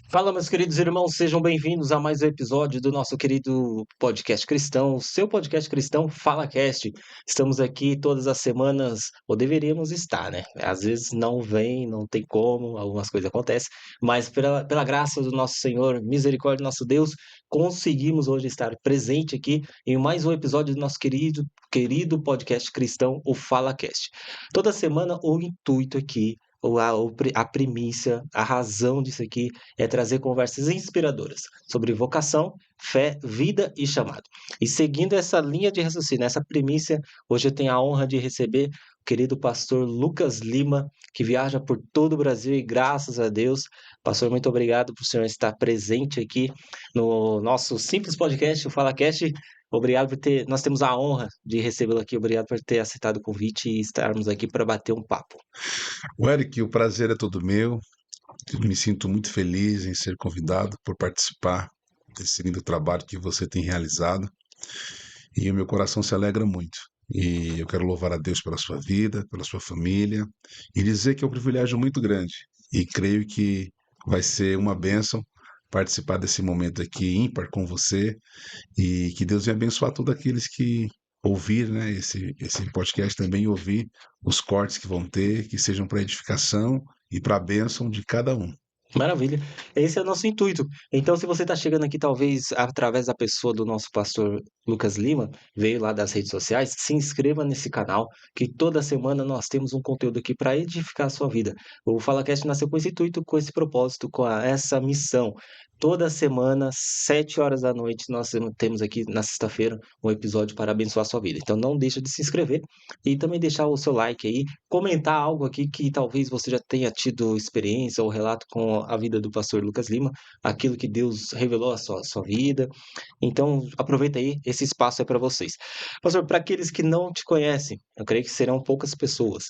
Fala, meus queridos irmãos, sejam bem-vindos a mais um episódio do nosso querido podcast cristão, seu podcast cristão FalaCast. Estamos aqui todas as semanas, ou deveríamos estar, né? Às vezes não vem, não tem como, algumas coisas acontecem, mas pela graça do nosso Senhor, misericórdia do nosso Deus, conseguimos hoje estar presente aqui em mais um episódio do nosso querido podcast cristão, o FalaCast. Toda semana o intuito aqui, a primícia, a razão disso aqui é trazer conversas inspiradoras sobre vocação, fé, vida e chamado. E seguindo essa linha de raciocínio, essa primícia, hoje eu tenho a honra de receber o querido pastor Lucas Lima, que viaja por todo o Brasil e graças a Deus, pastor, muito obrigado por o senhor estar presente aqui no nosso simples podcast, o FalaCast. Obrigado por ter, nós temos a honra de recebê-lo aqui. Obrigado por ter aceitado o convite e estarmos aqui para bater um papo. O Eric, o prazer é todo meu. Eu me sinto muito feliz em ser convidado por participar desse lindo trabalho que você tem realizado e o meu coração se alegra muito. E eu quero louvar a Deus pela sua vida, pela sua família e dizer que é um privilégio muito grande e creio que vai ser uma bênção participar desse momento aqui ímpar com você e que Deus venha abençoar todos aqueles que ouvir, né, esse podcast também e ouvir os cortes que vão ter, que sejam para edificação e para a bênção de cada um. Maravilha. Esse é o nosso intuito. Então, se você está chegando aqui, talvez através da pessoa do nosso pastor Lucas Lima, veio lá das redes sociais, se inscreva nesse canal, que toda semana nós temos um conteúdo aqui para edificar a sua vida. O FalaCast nasceu com esse intuito, com esse propósito, essa missão. Toda semana, 7 horas da noite, nós temos aqui na sexta-feira um episódio para abençoar a sua vida. Então, não deixa de se inscrever e também deixar o seu like aí, comentar algo aqui que talvez você já tenha tido experiência ou relato com a vida do pastor Lucas Lima, aquilo que Deus revelou à sua vida. Então, aproveita aí, esse espaço é para vocês. Pastor, para aqueles que não te conhecem, eu creio que serão poucas pessoas,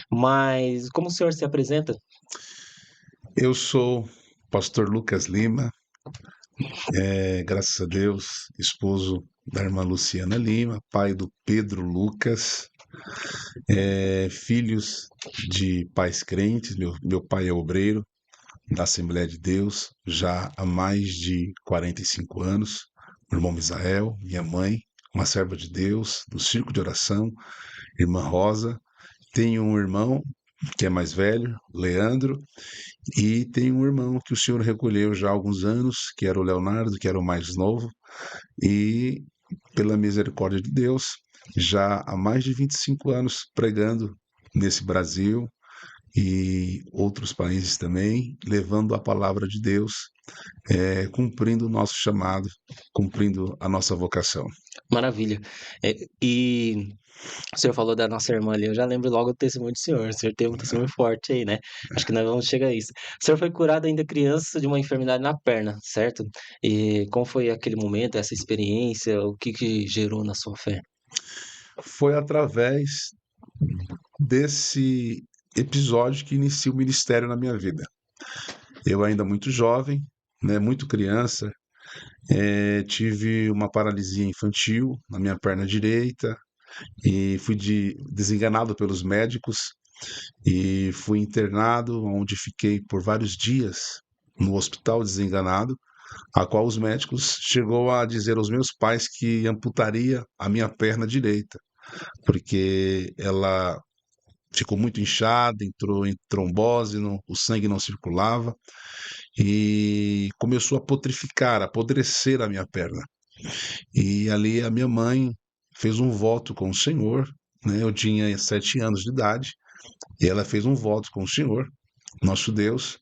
mas como o senhor se apresenta? Eu sou pastor Lucas Lima, graças a Deus, esposo da irmã Luciana Lima, pai do Pedro Lucas, filhos de pais crentes. Meu pai é obreiro da Assembleia de Deus já há mais de 45 anos. Meu irmão Misael, minha mãe, uma serva de Deus, do Círculo de Oração, irmã Rosa. Tenho um irmão que é mais velho, Leandro, e tenho um irmão que o senhor recolheu já há alguns anos, que era o Leonardo, que era o mais novo, e pela misericórdia de Deus, já há mais de 25 anos pregando nesse Brasil e outros países também, levando a palavra de Deus, cumprindo o nosso chamado, cumprindo a nossa vocação. Maravilha. E o senhor falou da nossa irmã ali, eu já lembro logo do testemunho do senhor. O senhor tem um testemunho forte aí, né? Acho que nós vamos chegar a isso. O senhor foi curado ainda criança de uma enfermidade na perna, certo? E como foi aquele momento, essa experiência, o que que gerou na sua fé? Foi através desse episódio que inicia o ministério na minha vida. Eu ainda muito jovem, né, muito criança, tive uma paralisia infantil na minha perna direita e fui desenganado pelos médicos e fui internado, onde fiquei por vários dias no hospital desenganado, a qual os médicos chegou a dizer aos meus pais que amputaria a minha perna direita, porque ela ficou muito inchada, entrou em trombose, o sangue não circulava e começou a putrificar, a apodrecer a minha perna. E ali a minha mãe fez um voto com o Senhor, né? Eu tinha 7 anos de idade e ela fez um voto com o Senhor, nosso Deus.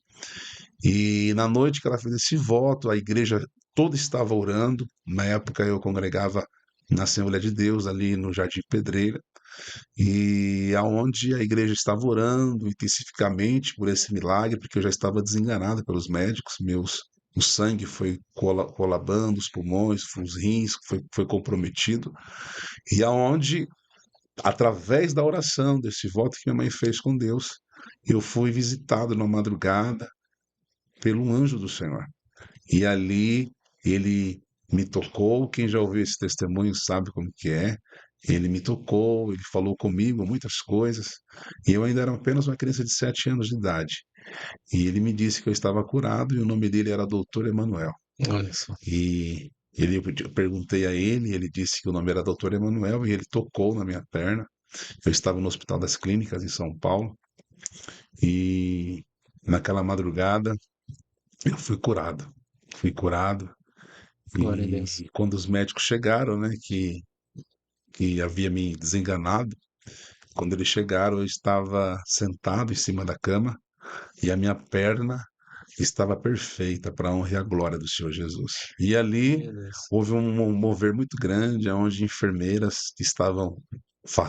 E na noite que ela fez esse voto, a igreja toda estava orando. Na época eu congregava na Assembleia de Deus ali no Jardim Pedreira, e aonde a igreja estava orando intensificamente por esse milagre, porque eu já estava desenganado pelos médicos, o sangue foi colabando, os pulmões, os rins, foi comprometido, e aonde, através da oração, desse voto que minha mãe fez com Deus, eu fui visitado na madrugada pelo anjo do Senhor. E ali ele me tocou. Quem já ouviu esse testemunho sabe como que é. Ele me tocou, ele falou comigo muitas coisas, e eu ainda era apenas uma criança de 7 anos de idade. E ele me disse que eu estava curado e o nome dele era Doutor Emanuel. Olha só. E eu perguntei a ele, ele disse que o nome era Doutor Emanuel e ele tocou na minha perna. Eu estava no Hospital das Clínicas em São Paulo e naquela madrugada eu fui curado. Fui curado Glória a Deus. e quando os médicos chegaram, né, que havia me desenganado, quando eles chegaram eu estava sentado em cima da cama e a minha perna estava perfeita para a honra e a glória do Senhor Jesus. E ali Meu Deus. houve um mover muito grande, onde enfermeiras que estavam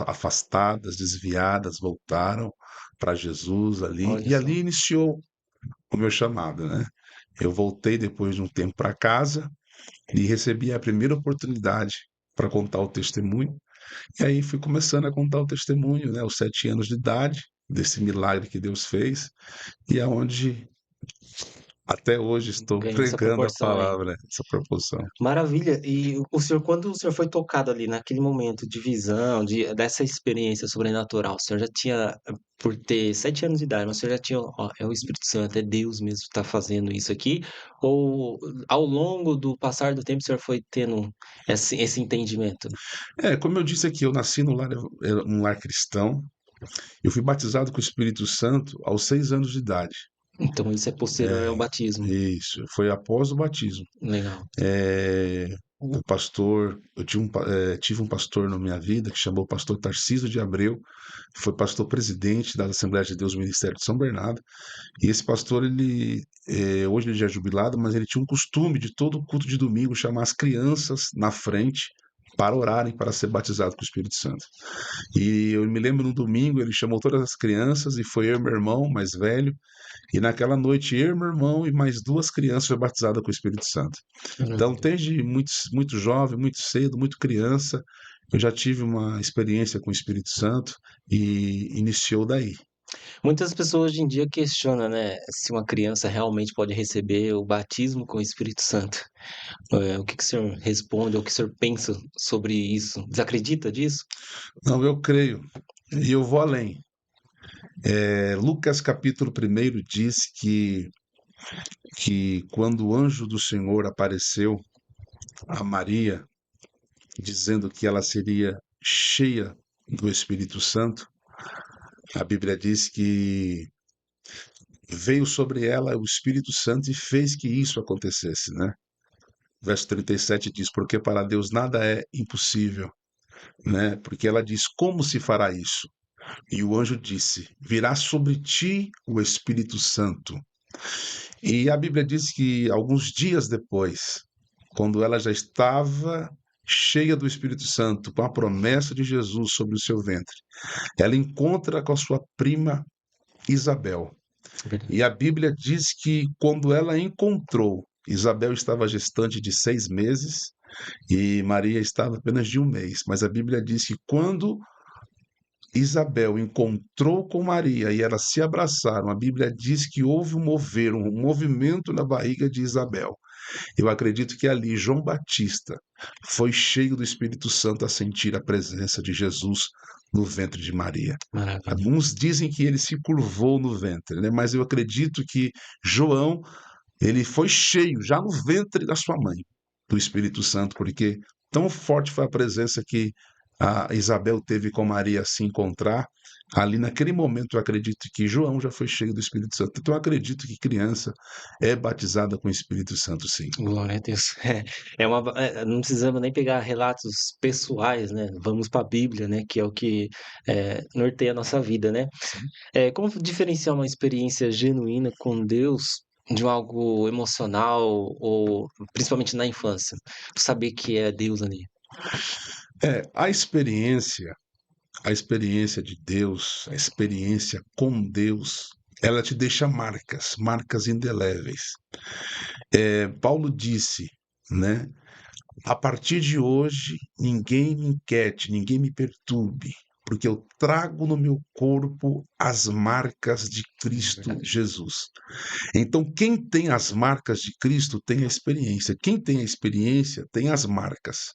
afastadas, desviadas, voltaram para Jesus ali, Olha e só. ali iniciou o meu chamado, né? Eu voltei depois de um tempo para casa e recebi a primeira oportunidade para contar o testemunho. E aí fui começando a contar o testemunho, né? Aos 7 anos de idade, desse milagre que Deus fez, e aonde até hoje estou Ganhou essa pregando a proporção aí. palavra, essa proporção. Maravilha. E o senhor, quando o senhor foi tocado ali naquele momento de visão, dessa experiência sobrenatural, o senhor já tinha, por ter 7 anos de idade, mas o senhor já tinha: "Ó, é o Espírito Santo, é Deus mesmo que está fazendo isso aqui", ou ao longo do passar do tempo o senhor foi tendo esse entendimento? É, como eu disse aqui, eu nasci num lar cristão, eu fui batizado com o Espírito Santo aos 6 anos de idade. Então isso é posterior ao É, batismo. isso, foi após o batismo. Legal. É, o pastor, tive um pastor na minha vida que chamou o pastor Tarcísio de Abreu, que foi pastor presidente da Assembleia de Deus Ministério de São Bernardo. E esse pastor, hoje ele já é jubilado, mas ele tinha um costume de todo culto de domingo chamar as crianças na frente para orarem, para ser batizado com o Espírito Santo. E eu me lembro no domingo, ele chamou todas as crianças e foi eu e meu irmão mais velho. E naquela noite, eu, meu irmão e mais duas crianças foram batizadas com o Espírito Santo. Então, Maravilha. desde muito jovem, muito cedo, muito criança, eu já tive uma experiência com o Espírito Santo e iniciou daí. Muitas pessoas hoje em dia questionam, né, se uma criança realmente pode receber o batismo com o Espírito Santo. O que que o senhor responde ou o que o senhor pensa sobre isso? Desacredita disso? Não, eu creio. E eu vou além. Lucas capítulo 1 diz que quando o anjo do Senhor apareceu a Maria, dizendo que ela seria cheia do Espírito Santo, a Bíblia diz que veio sobre ela o Espírito Santo e fez que isso acontecesse, né? Verso 37 diz: porque para Deus nada é impossível, né? Porque ela diz: como se fará isso? E o anjo disse: virá sobre ti o Espírito Santo. E a Bíblia diz que alguns dias depois, quando ela já estava cheia do Espírito Santo, com a promessa de Jesus sobre o seu ventre, ela encontra com a sua prima Isabel. Verdade. E a Bíblia diz que quando ela encontrou, Isabel estava gestante de 6 meses e Maria estava apenas de 1 mês. Mas a Bíblia diz que quando Isabel encontrou com Maria e elas se abraçaram, a Bíblia diz que houve um movimento na barriga de Isabel. Eu acredito que ali João Batista foi cheio do Espírito Santo a sentir a presença de Jesus no ventre de Maria. Maravilha. Alguns dizem que ele se curvou no ventre, né? Mas eu acredito que João, ele foi cheio já no ventre da sua mãe do Espírito Santo, porque tão forte foi a presença que a Isabel teve com Maria a se encontrar. Ali naquele momento eu acredito que João já foi cheio do Espírito Santo. Então eu acredito que criança é batizada com o Espírito Santo, sim. Glória a Deus. Não precisamos nem pegar relatos pessoais, né, vamos para a Bíblia, né, que é o que, norteia a nossa vida, né. Como diferenciar uma experiência genuína com Deus de um algo emocional ou principalmente na infância? Saber que é Deus ali. A experiência de Deus, a experiência com Deus, ela te deixa marcas, marcas indeléveis. Paulo disse, né? A partir de hoje, ninguém me inquiete, ninguém me perturbe, porque eu trago no meu corpo as marcas de É Cristo verdade. Jesus. Então, quem tem as marcas de Cristo tem a experiência. Quem tem a experiência tem as marcas.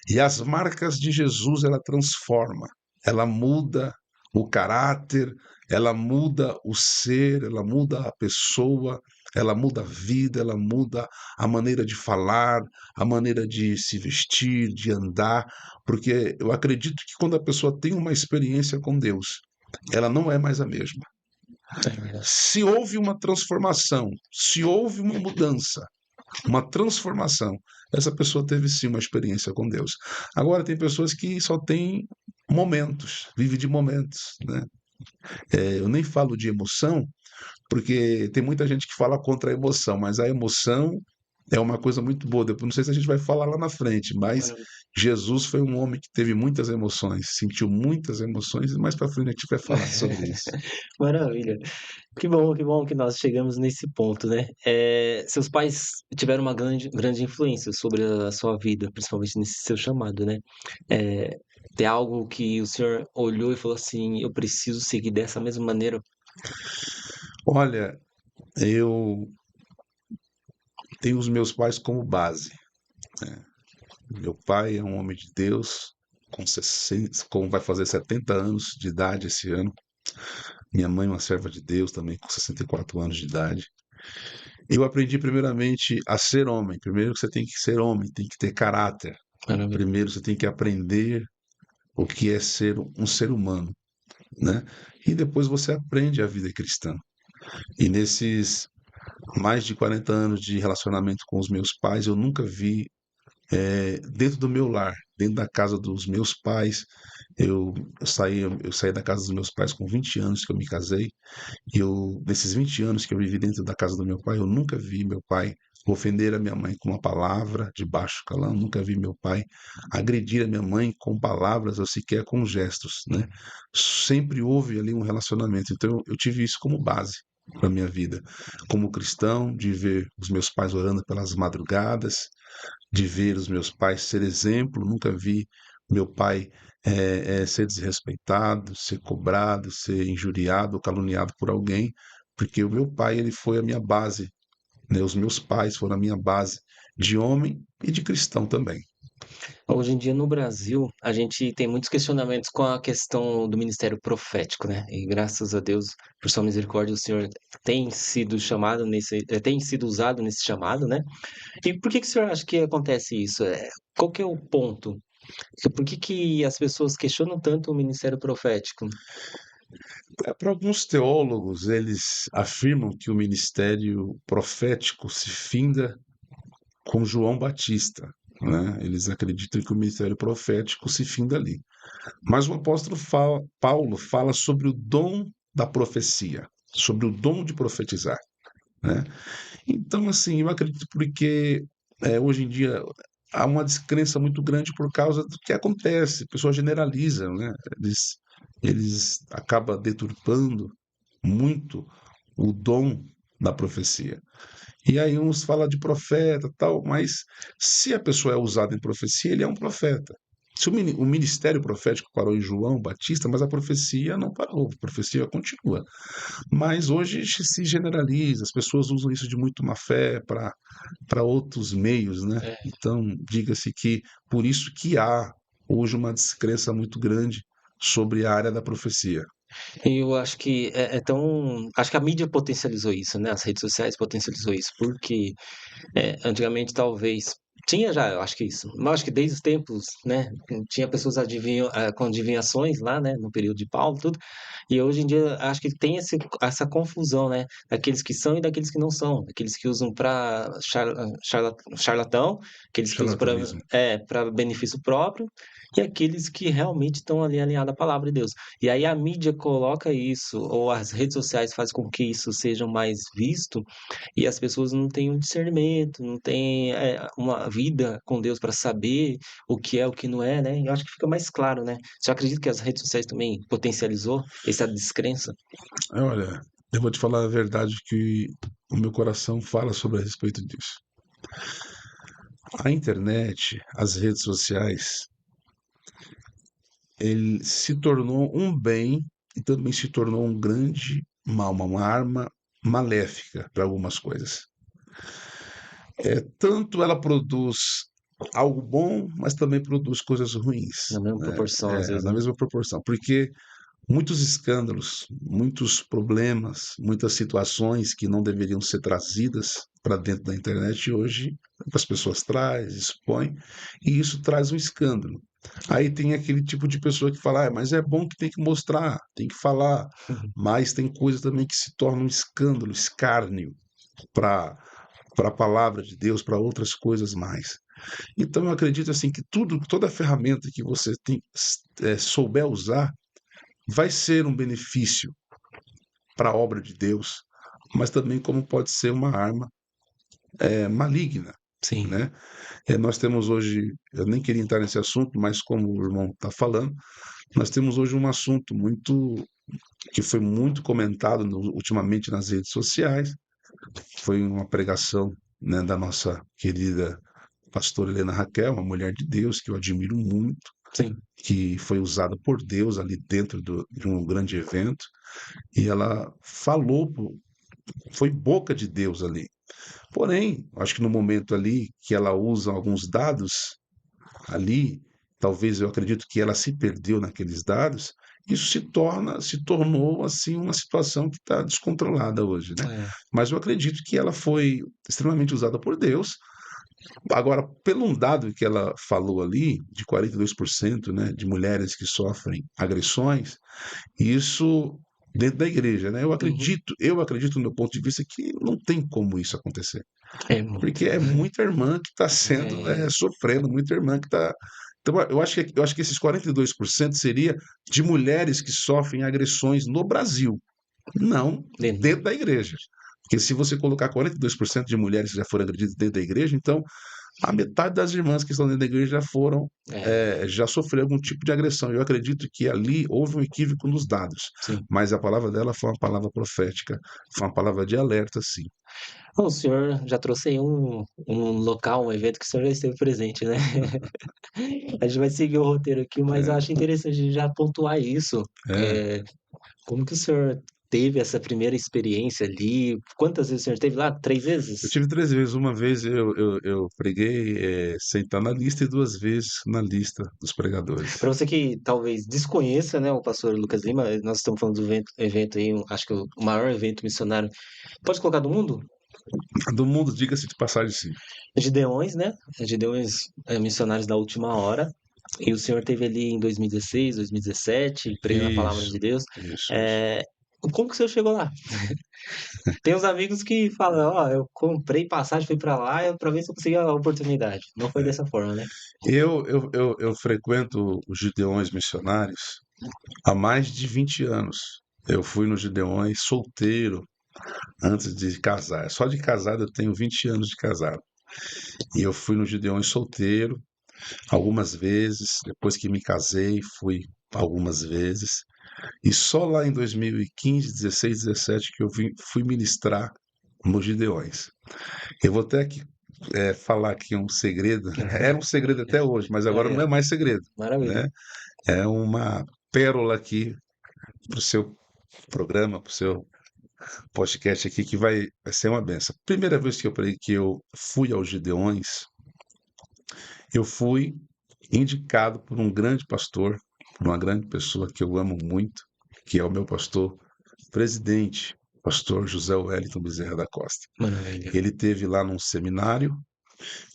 E as marcas de Jesus, ela transforma, ela muda o caráter, ela muda o ser, ela muda a pessoa, ela muda a vida, ela muda a maneira de falar, a maneira de se vestir, de andar, porque eu acredito que quando a pessoa tem uma experiência com Deus, ela não é mais a mesma. É verdade. Se houve uma transformação, se houve uma mudança, uma transformação, essa pessoa teve sim uma experiência com Deus. Agora, tem pessoas que só têm momentos, vive de momentos, né? Eu nem falo de emoção, porque tem muita gente que fala contra a emoção, mas a emoção é uma coisa muito boa. Depois, não sei se a gente vai falar lá na frente, mas Jesus foi um homem que teve muitas emoções, sentiu muitas emoções, e mais para frente a gente vai falar sobre isso. Maravilha. Que bom que nós chegamos nesse ponto, né. Seus pais tiveram uma grande influência sobre a sua vida, principalmente nesse seu chamado, né. Eh, Tem algo que o senhor olhou e falou assim: "Eu preciso seguir dessa mesma maneira"? Olha, eu tenho os meus pais como base. Meu pai é um homem de Deus, vai fazer 70 anos de idade esse ano. Minha mãe, uma serva de Deus, também com 64 anos de idade. Eu aprendi primeiramente a ser homem. Primeiro você tem que ser homem, tem que ter caráter. Maravilha. Primeiro você tem que aprender o que é ser um ser humano, né? E depois você aprende a vida cristã. E nesses mais de 40 anos de relacionamento com os meus pais, eu nunca vi dentro do meu lar, dentro da casa dos meus pais, eu saí da casa dos meus pais com 20 anos que eu me casei, e nesses 20 anos que eu vivi dentro da casa do meu pai, eu nunca vi meu pai ofender a minha mãe com uma palavra de baixo calão, nunca vi meu pai agredir a minha mãe com palavras ou sequer com gestos, né? Sempre houve ali um relacionamento, então eu tive isso como base para minha vida, como cristão, de ver os meus pais orando pelas madrugadas, de ver os meus pais ser exemplo, nunca vi meu pai ser desrespeitado, ser cobrado, ser injuriado, caluniado por alguém, porque o meu pai ele foi a minha base, né? Os meus pais foram a minha base de homem e de cristão também. Hoje em dia, no Brasil, a gente tem muitos questionamentos com a questão do ministério profético, né, e graças a Deus, por sua misericórdia, o senhor tem sido chamado tem sido usado nesse chamado, né. E por que que o senhor acha que acontece isso? Qual que é o ponto? Por que que as pessoas questionam tanto o ministério profético? Para alguns teólogos, eles afirmam que o ministério profético se finda com João Batista, né? Eles acreditam que o ministério profético se finda ali. Mas o apóstolo Paulo fala sobre o dom da profecia, sobre o dom de profetizar, né? Então, assim, eu acredito porque hoje em dia há uma descrença muito grande por causa do que acontece, pessoas generalizam, né? Eles acabam deturpando muito o dom da profecia. E aí uns falam de profeta, tal, mas se a pessoa é usada em profecia, ele é um profeta. Se o ministério profético parou em João Batista, mas a profecia não parou, a profecia continua. Mas hoje se generaliza, as pessoas usam isso de muito má fé para outros meios, né? É. Então, diga-se que por isso que há hoje uma descrença muito grande sobre a área da profecia. E eu acho que acho que a mídia potencializou isso, né, as redes sociais potencializou isso, porque antigamente talvez tinha já, eu acho que isso, mas acho que desde os tempos, né, tinha pessoas com adivinhações lá, né, no período de Paulo, tudo, e hoje em dia acho que tem essa confusão, né, daqueles que são e daqueles que não são, aqueles que usam para charlatão, aqueles que usam para Charlatanismo. para benefício próprio, e aqueles que realmente estão ali alinhados à palavra de Deus. E aí a mídia coloca isso, ou as redes sociais fazem com que isso seja mais visto, e as pessoas não têm um discernimento, não têm, uma vida com Deus para saber o que é, o que não é, né, eu acho que fica mais claro, né. Você acredita que as redes sociais também potencializou essa descrença? Olha, eu vou te falar a verdade que o meu coração fala sobre a respeito disso. A internet, as redes sociais, ele se tornou um bem e também se tornou um grande mal, uma arma maléfica para algumas coisas. Tanto ela produz algo bom, mas também produz coisas ruins, Na mesma né? proporção, às vezes, Na né. mesma proporção, porque muitos escândalos, muitos problemas, muitas situações que não deveriam ser trazidas para dentro da internet, e hoje as pessoas trazem, expõem, e isso traz um escândalo. Aí tem aquele tipo de pessoa que fala, mas é bom que tem que mostrar, tem que falar, mas tem coisa também que se torna um escândalo, escárnio para a palavra de Deus, para outras coisas mais. Então eu acredito assim que toda ferramenta que você souber usar, vai ser um benefício para a obra de Deus, mas também como pode ser uma arma maligna, Sim. né? Nós temos hoje, eu nem queria entrar nesse assunto, mas como o irmão está falando, nós temos hoje um assunto que foi muito comentado ultimamente nas redes sociais, foi uma pregação, né, da nossa querida pastora Helena Raquel, uma mulher de Deus que eu admiro muito, Sim. que foi usada por Deus ali dentro de um grande evento, e ela falou, foi boca de Deus ali. Porém, acho que no momento ali que ela usa alguns dados ali, talvez eu acredito que ela se perdeu naqueles dados, isso se tornou assim uma situação que está descontrolada hoje, né? É. Mas eu acredito que ela foi extremamente usada por Deus. Agora, pelo um dado que ela falou ali, de 42%, né, de mulheres que sofrem agressões, isso dentro da igreja, né? Uhum. Eu acredito do meu ponto de vista que não tem como isso acontecer, É muito. porque é muita irmã que está sendo É, sofrendo, muita irmã que está. Então, eu acho que esses 42% seria de mulheres que sofrem agressões no Brasil, não dentro. dentro da igreja. Porque se você colocar 42% de mulheres que já foram agredidas dentro da igreja, então a metade das irmãs que estão dentro da igreja É, já sofreram algum tipo de agressão. Eu acredito que ali houve um equívoco nos dados, sim. mas a palavra dela foi uma palavra profética, foi uma palavra de alerta, sim. Bom, o senhor já trouxe aí um local, um evento que o senhor já esteve presente, né? A gente vai seguir o roteiro aqui, mas eu É, acho interessante a gente já pontuar isso. é. É, como que o senhor teve essa primeira experiência ali? Quantas vezes o senhor teve lá? 3 Eu vezes? tive 3 vezes. Uma vez eu preguei sem estar na lista e 2 vezes na lista dos pregadores. Para você que talvez desconheça, né, o pastor Lucas Lima, nós estamos falando do evento aí, acho que o maior evento missionário, pode colocar do mundo? Do mundo, diga-se de passagem, sim. Gideões, né? Gideões missionários da última hora. E o senhor teve ali em 2016, 2017, pregando a palavra Isso, de Deus. isso. É, como que o senhor chegou lá? Tem uns amigos que falam, ó, eu comprei passagem, fui pra lá pra ver se eu conseguia a oportunidade. Não foi dessa forma, né? Eu frequento os Gideões missionários há mais de 20 anos. Eu fui no Gideões solteiro antes de casar. Só de casado eu tenho 20 anos de casado. E eu fui no Gideões solteiro algumas vezes. Depois que me casei, fui algumas vezes. E só lá em 2015, 16, 17 que fui ministrar nos Gideões. Eu vou até aqui, falar aqui um segredo. Era um segredo até hoje, mas agora Aí, não ó, é mais segredo, maravilha. né? É uma pérola aqui para o seu programa, para o seu podcast aqui, que vai ser uma benção. Primeira vez que eu fui aos Gideões, eu fui indicado por um grande pastor, por uma grande pessoa que eu amo muito, que é o meu pastor presidente, pastor José Wellington Bezerra da Costa. Maravilha. Ele teve lá num seminário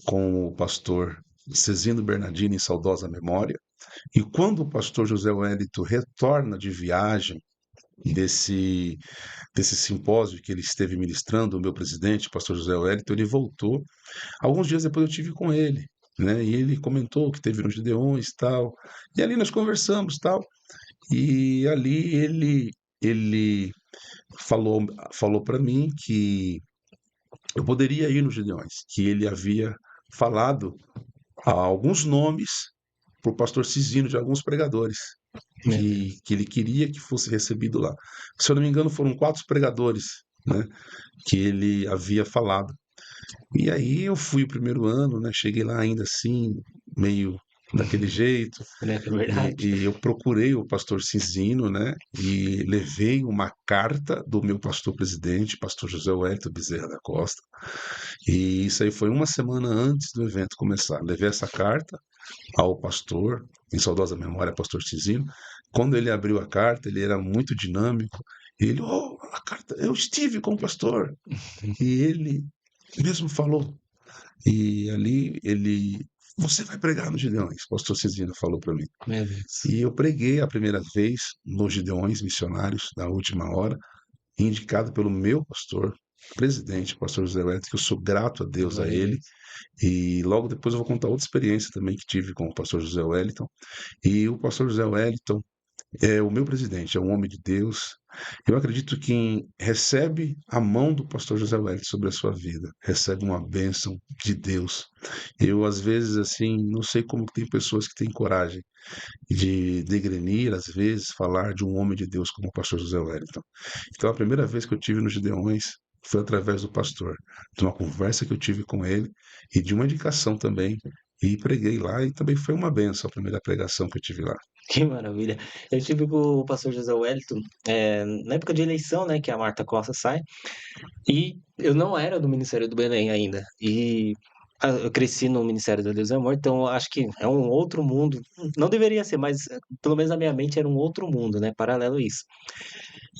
com o pastor Cezino Bernardini, em saudosa memória, e quando o pastor José Wellington retorna de viagem desse, desse simpósio que ele esteve ministrando, o meu presidente, o pastor José Wellington, ele voltou. Alguns dias depois eu tive com ele, né? E ele comentou que teve nos Gideões e tal. E ali nós conversamos tal. E ali ele falou para mim que eu poderia ir nos Gideões, que ele havia falado alguns nomes para o pastor Cisino de alguns pregadores Meu Deus. que ele queria que fosse recebido lá. Se eu não me engano, foram 4 pregadores, né, que ele havia falado. E aí eu fui o primeiro ano, né, cheguei lá ainda assim, meio daquele jeito, Né, é verdade. e eu procurei o pastor Cisino, né, e levei uma carta do meu pastor presidente, pastor José Wellington Bezerra da Costa, e isso aí foi uma semana antes do evento começar. Levei essa carta ao pastor, em saudosa memória, pastor Cisino, Quando ele abriu a carta, ele era muito dinâmico. Ele, oh, a carta, eu estive com o pastor. E ele mesmo falou. E ali ele, você vai pregar nos Gideões, o pastor Cisino falou para mim. Meu Deus. E eu preguei a primeira vez nos Gideões Missionários, da última hora, indicado pelo meu pastor, presidente, pastor José Wellington, que eu sou grato a Deus a Glória a ele. Deus. E logo depois eu vou contar outra experiência também que tive com o pastor José Wellington. E o pastor José Wellington é o meu presidente, é um homem de Deus. Eu acredito que quem recebe a mão do pastor José Wellington sobre a sua vida, recebe uma bênção de Deus. Eu, às vezes, assim, não sei como que tem pessoas que têm coragem de degrenir, às vezes, falar de um homem de Deus como o pastor José Wellington. Então, a primeira vez que eu tive nos Gideões foi através do pastor, de uma conversa que eu tive com ele e de uma indicação também. E preguei lá e também foi uma benção a primeira pregação que eu tive lá. Que maravilha. Eu tive com o pastor José Wellington, na época de eleição, né, que a Marta Costa sai, e eu não era do Ministério do Belém ainda. E eu cresci no Ministério da Deus e Amor, então eu acho que é um outro mundo. Não deveria ser, mas pelo menos na minha mente era um outro mundo, né, paralelo a isso.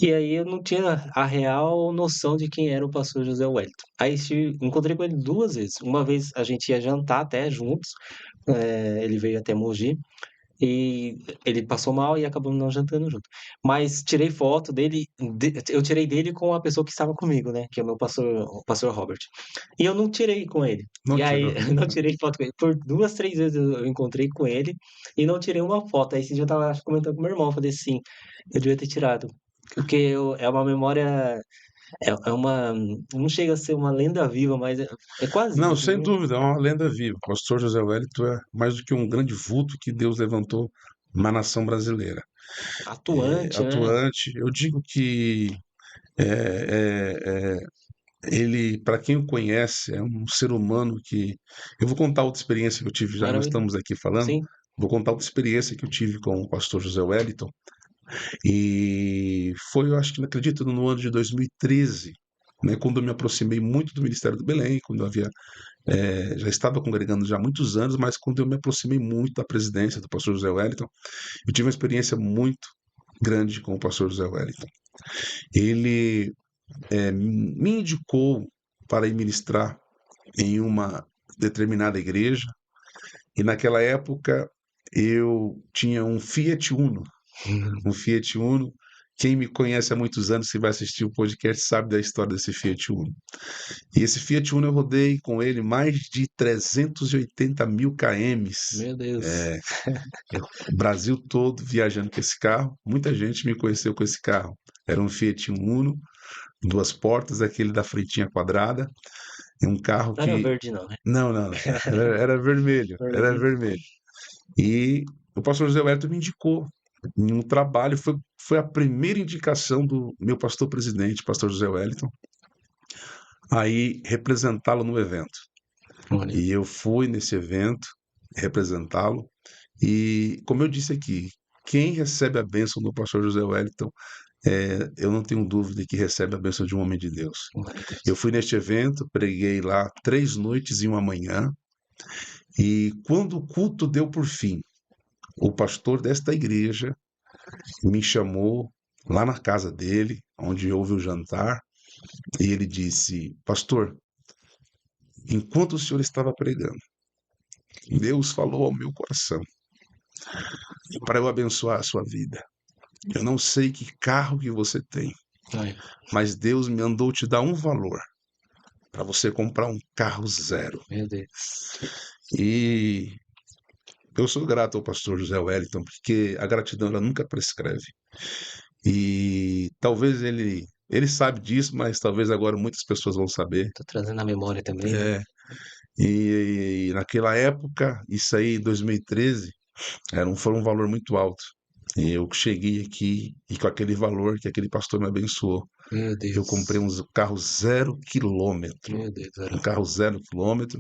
E aí eu não tinha a real noção de quem era o pastor José Wellington. Aí encontrei com ele duas vezes. Uma vez a gente ia jantar até juntos, ele veio até Mogi. E ele passou mal e acabamos não jantando junto. Mas tirei foto dele, eu tirei dele com a pessoa que estava comigo, né? Que é o meu pastor, o pastor Robert. E eu não tirei com ele. Não E aí, tirou. não tirei foto com ele. Por duas, três vezes eu encontrei com ele e não tirei uma foto. Aí esse dia eu tava acho, comentando com meu irmão, eu falei assim, eu devia ter tirado. Porque é uma memória, é uma, não chega a ser uma lenda viva, mas é quase Não, isso, sem viu? dúvida, é uma lenda viva. O pastor José Wellington é mais do que um grande vulto que Deus levantou na nação brasileira. É, Atuante, né? atuante, eu digo que é, é, é, ele, para quem o conhece, é um ser humano que. Eu vou contar outra experiência que eu tive, já que nós Maravilhoso. estamos aqui falando. Sim. Vou contar outra experiência que eu tive com o pastor José Wellington. E foi, eu acho que, não acredito, no ano de 2013, né, quando eu me aproximei muito do Ministério do Belém, quando eu havia já estava congregando já há muitos anos, mas quando eu me aproximei muito da presidência do pastor José Wellington, eu tive uma experiência muito grande com o pastor José Wellington. Ele me indicou para ir ministrar em uma determinada igreja, e naquela época eu tinha um Fiat Uno, um Fiat Uno. Quem me conhece há muitos anos, se vai assistir o podcast, sabe da história desse Fiat Uno. E esse Fiat Uno eu rodei com ele mais de 380 mil km. Meu Deus. É, o Brasil todo viajando com esse carro. Muita gente me conheceu com esse carro. Era um Fiat Uno, duas portas, aquele da frentinha quadrada. É um carro Não era que. verde não, né? Não, não, não. Era vermelho. Era Vermelho. vermelho. E o pastor José Wellington me indicou em um trabalho. Foi a primeira indicação do meu pastor presidente, pastor José Wellington, aí representá-lo no evento. Olha, E eu fui nesse evento representá-lo. E, como eu disse aqui, quem recebe a bênção do pastor José Wellington, eu não tenho dúvida que recebe a bênção de um homem de Deus. glória a Eu Deus. fui neste evento, preguei lá 3 noites e uma manhã, e quando o culto deu por fim, o pastor desta igreja me chamou lá na casa dele, onde houve o jantar, e ele disse: Pastor, enquanto o senhor estava pregando, Deus falou ao meu coração para eu abençoar a sua vida. Eu não sei que carro que você tem, Ai, mas Deus me mandou te dar um valor para você comprar um carro zero. meu Deus. E eu sou grato ao pastor José Wellington, porque a gratidão ela nunca prescreve. E talvez ele sabe disso, mas talvez agora muitas pessoas vão saber. Tô trazendo a memória também, né? É, e naquela época, isso aí em 2013, foi um valor muito alto. E eu cheguei aqui e com aquele valor que aquele pastor me abençoou, Meu eu comprei Deus. um carro 0 km. Meu Deus, Um era carro 0 km.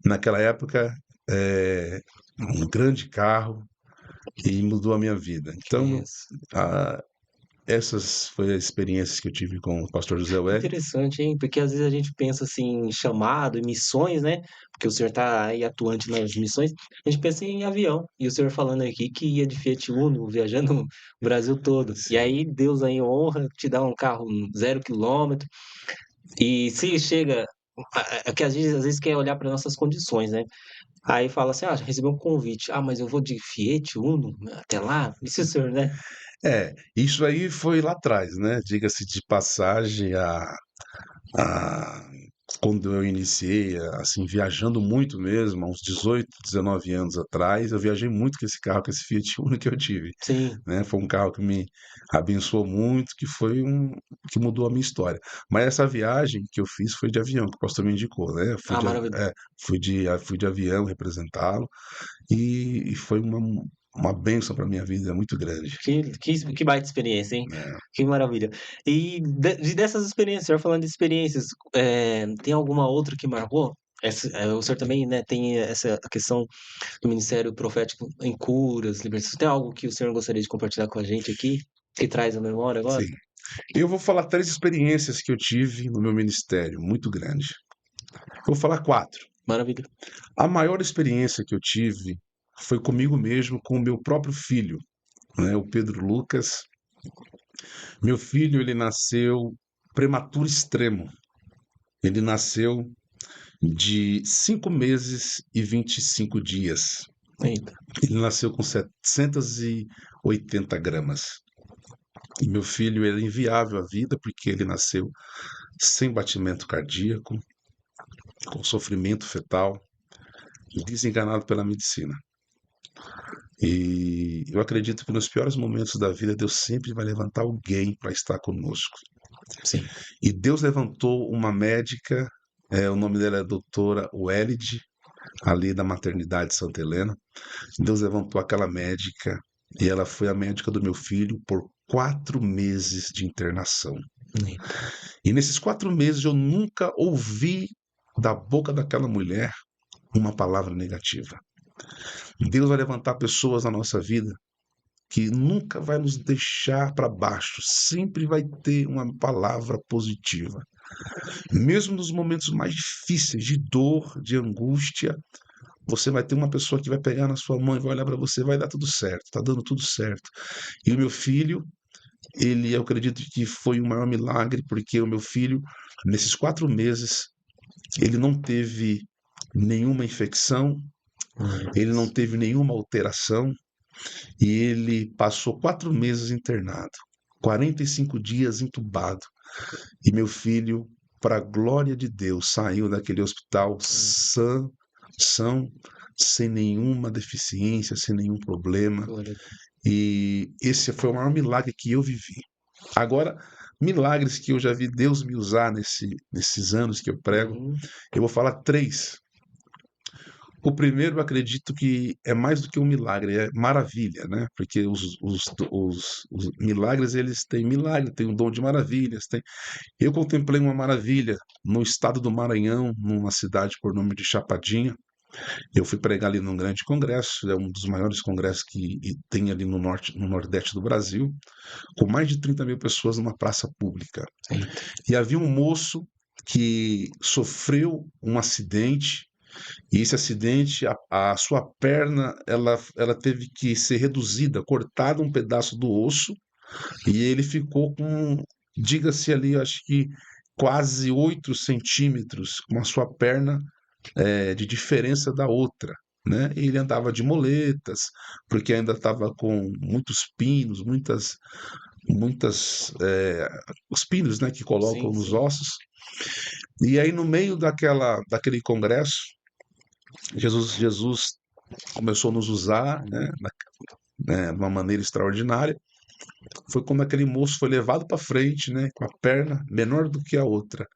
Naquela época, um grande carro e mudou a minha vida. que Então, isso. a- essas foram as experiências que eu tive com o pastor José Wellington. Interessante, hein? Porque às vezes a gente pensa assim, em chamado, em missões, né? Porque o senhor está aí atuante nas missões, a gente pensa em avião. E o senhor falando aqui que ia de Fiat Uno, viajando o Brasil todo. E Sim. aí Deus aí honra, te dá um carro 0 quilômetro. E se chega, é que às vezes quer olhar para nossas condições, né? Aí fala assim, já recebi um convite. Ah, mas eu vou de Fiat Uno até lá? Isso, senhor, né? Isso aí foi lá atrás, né? Diga-se de passagem, a quando eu iniciei, assim, viajando muito mesmo, há uns 18, 19 anos atrás, eu viajei muito com esse carro, com esse Fiat Uno que eu tive, Sim. né? Foi um carro que me abençoou muito, que mudou a minha história. Mas essa viagem que eu fiz foi de avião, que o pastor me indicou, né? Eu Ah, maravilha. fui de avião representá-lo e foi uma bênção para minha vida muito grande, Que baita experiência, hein? né? Que maravilha. E dessas experiências, o senhor falando de experiências, tem alguma outra que marcou? O senhor também, né, tem essa questão do ministério profético em curas, libertações. Tem algo que o senhor gostaria de compartilhar com a gente aqui, que traz à memória agora? Sim. Eu vou falar 3 experiências que eu tive no meu ministério, muito grande. Vou falar 4. Maravilha. A maior experiência que eu tive foi comigo mesmo, com o meu próprio filho, né, o Pedro Lucas. Meu filho, ele nasceu prematuro extremo. Ele nasceu de 5 meses e 25 dias. Eita. Ele nasceu com 780 gramas. E meu filho era inviável à vida porque ele nasceu sem batimento cardíaco, com sofrimento fetal, desenganado pela medicina. E eu acredito que nos piores momentos da vida, Deus sempre vai levantar alguém para estar conosco. Sim. E Deus levantou uma médica, o nome dela é doutora Welide, ali da maternidade Santa Helena. Deus levantou aquela médica e ela foi a médica do meu filho por 4 meses de internação. Eita. E nesses 4 meses eu nunca ouvi da boca daquela mulher uma palavra negativa. Deus vai levantar pessoas na nossa vida que nunca vai nos deixar para baixo, sempre vai ter uma palavra positiva. Mesmo nos momentos mais difíceis, de dor, de angústia, você vai ter uma pessoa que vai pegar na sua mão e vai olhar para você, vai dar tudo certo, tá dando tudo certo. E o meu filho, eu acredito que foi o maior milagre, porque o meu filho, nesses 4 meses, ele não teve nenhuma infecção, Glória a ele não Deus. teve nenhuma alteração, e ele passou 4 meses internado, 45 dias entubado. E meu filho, para a glória de Deus, saiu daquele hospital são, sem nenhuma deficiência, sem nenhum problema. Glória a Deus. E esse foi o maior milagre que eu vivi. Agora, milagres que eu já vi Deus me usar nesses anos que eu prego, Uhum. eu vou falar 3. O primeiro, eu acredito que é mais do que um milagre, é maravilha, né? Porque os milagres, eles têm milagre, têm um dom de maravilhas. Eu contemplei uma maravilha no estado do Maranhão, numa cidade por nome de Chapadinha. Eu fui pregar ali num grande congresso, é um dos maiores congressos que tem ali no norte, no nordeste do Brasil, com mais de 30 mil pessoas numa praça pública. Eita. E havia um moço que sofreu um acidente. E esse acidente, a sua perna, ela teve que ser reduzida, cortada um pedaço do osso, e ele ficou com, diga-se ali, acho que quase 8 centímetros com a sua perna de diferença da outra. Né? E ele andava de moletas, porque ainda estava com muitos pinos, os pinos, né, que colocam Sim, nos sim. ossos. E aí, no meio daquele congresso, Jesus começou a nos usar, né, de uma maneira extraordinária. Foi quando aquele moço foi levado para frente, né, com a perna menor do que a outra.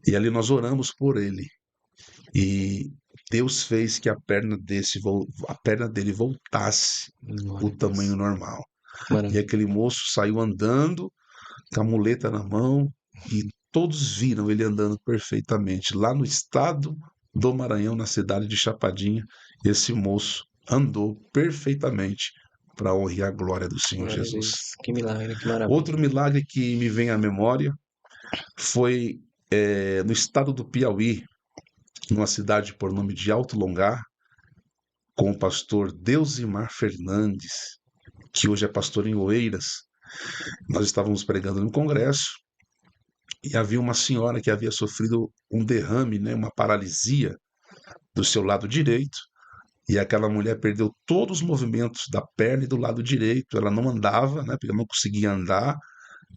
E ali nós oramos por ele. E Deus fez que a perna dele voltasse o Glória a tamanho Deus. normal. E Maravilha. aquele moço saiu andando com a muleta na mão e todos viram ele andando perfeitamente. Lá no estado do Maranhão, na cidade de Chapadinha, esse moço andou perfeitamente para a honra e a glória do Senhor Glória a Jesus. Deus. Que milagre, que maravilha. Outro milagre que me vem à memória foi no estado do Piauí, numa cidade por nome de Alto Longar, com o pastor Deusimar Fernandes, que hoje é pastor em Oeiras. Nós estávamos pregando no congresso e havia uma senhora que havia sofrido um derrame, né, uma paralisia do seu lado direito, e aquela mulher perdeu todos os movimentos da perna e do lado direito. Ela não andava, né, porque ela não conseguia andar.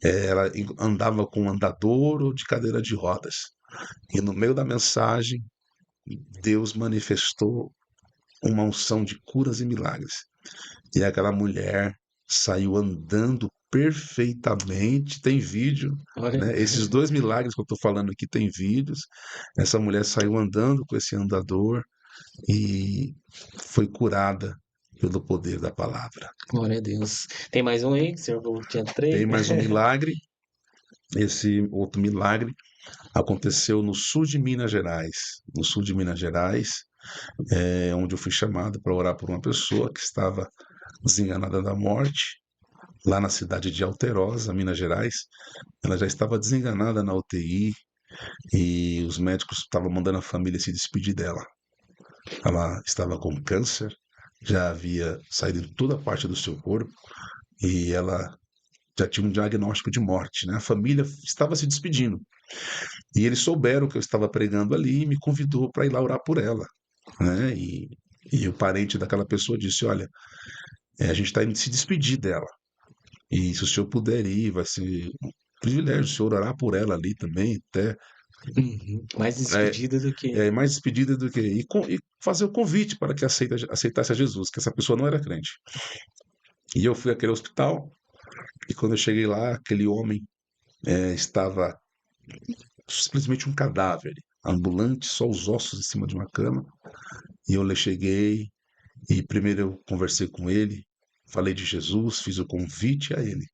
Ela andava com um andador ou de cadeira de rodas. E no meio da mensagem, Deus manifestou uma unção de curas e milagres. E aquela mulher saiu andando perfeitamente. Tem vídeo, Olha, né? Esses dois milagres que eu estou falando aqui tem vídeos. Essa mulher saiu andando com esse andador e foi curada pelo poder da palavra. glória a Deus. Tem mais um aí, que o senhor falou que tinha Tem 3? mais um milagre. Esse outro milagre aconteceu no sul de Minas Gerais. No sul de Minas Gerais, onde eu fui chamado para orar por uma pessoa que estava desenganada da morte, lá na cidade de Alterosa, Minas Gerais. Ela já estava desenganada na UTI e os médicos estavam mandando a família se despedir dela. Ela estava com câncer, já havia saído em toda parte do seu corpo e ela já tinha um diagnóstico de morte, né? A família estava se despedindo. E eles souberam que eu estava pregando ali e me convidou para ir lá orar por ela, né? E o parente daquela pessoa disse: Olha, a gente está indo se despedir dela. E se o senhor puder ir, vai ser um privilégio o senhor orar por ela ali também, até Uhum. Mais é, despedida do que. mais despedida do que. E fazer o convite para que aceitasse a Jesus, que essa pessoa não era crente. E eu fui àquele hospital, e quando eu cheguei lá, aquele homem estava simplesmente um cadáver, ambulante, só os ossos em cima de uma cama. E eu cheguei, e primeiro eu conversei com ele, falei de Jesus, fiz o convite a ele.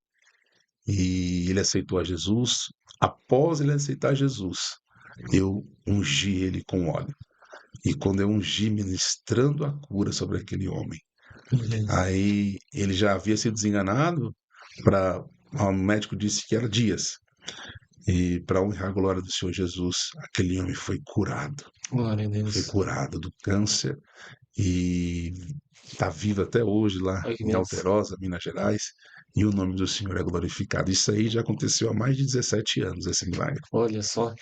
E ele aceitou a Jesus. Após ele aceitar Jesus, eu ungi ele com óleo. E quando eu ungi, ministrando a cura sobre aquele homem, aí ele já havia sido desenganado. O médico disse que era dias. E para honrar a glória do Senhor Jesus, aquele homem foi curado. Glória a Foi Deus. curado do câncer e está vivo até hoje lá Olha que em benção. Alterosa, Minas Gerais, e o nome do Senhor é glorificado. Isso aí já aconteceu há mais de 17 anos, esse milagre. Olha só.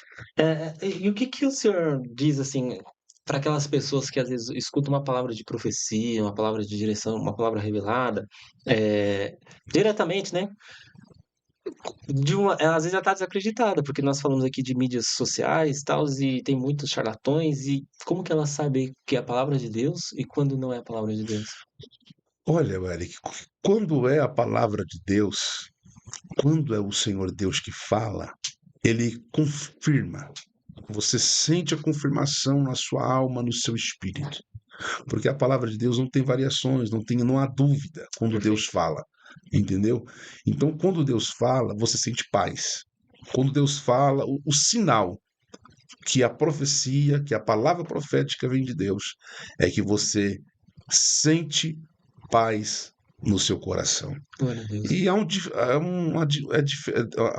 E o que que o senhor diz, assim, para aquelas pessoas que às vezes escutam uma palavra de profecia, uma palavra de direção, uma palavra revelada, diretamente, né? Às vezes ela está desacreditada, porque nós falamos aqui de mídias sociais, tals, e tem muitos charlatões, e como que ela sabe que é a palavra de Deus e quando não é a palavra de Deus? Olha, Eric, quando é a palavra de Deus, quando é o Senhor Deus que fala, ele confirma. Você sente a confirmação na sua alma, no seu espírito. Porque a palavra de Deus não tem variações, não há dúvida quando Deus Perfeito. fala, entendeu? Então, quando Deus fala, você sente paz. Quando Deus fala, o sinal que a profecia, que a palavra profética vem de Deus, é que você sente paz no seu coração. Glória a Deus. E há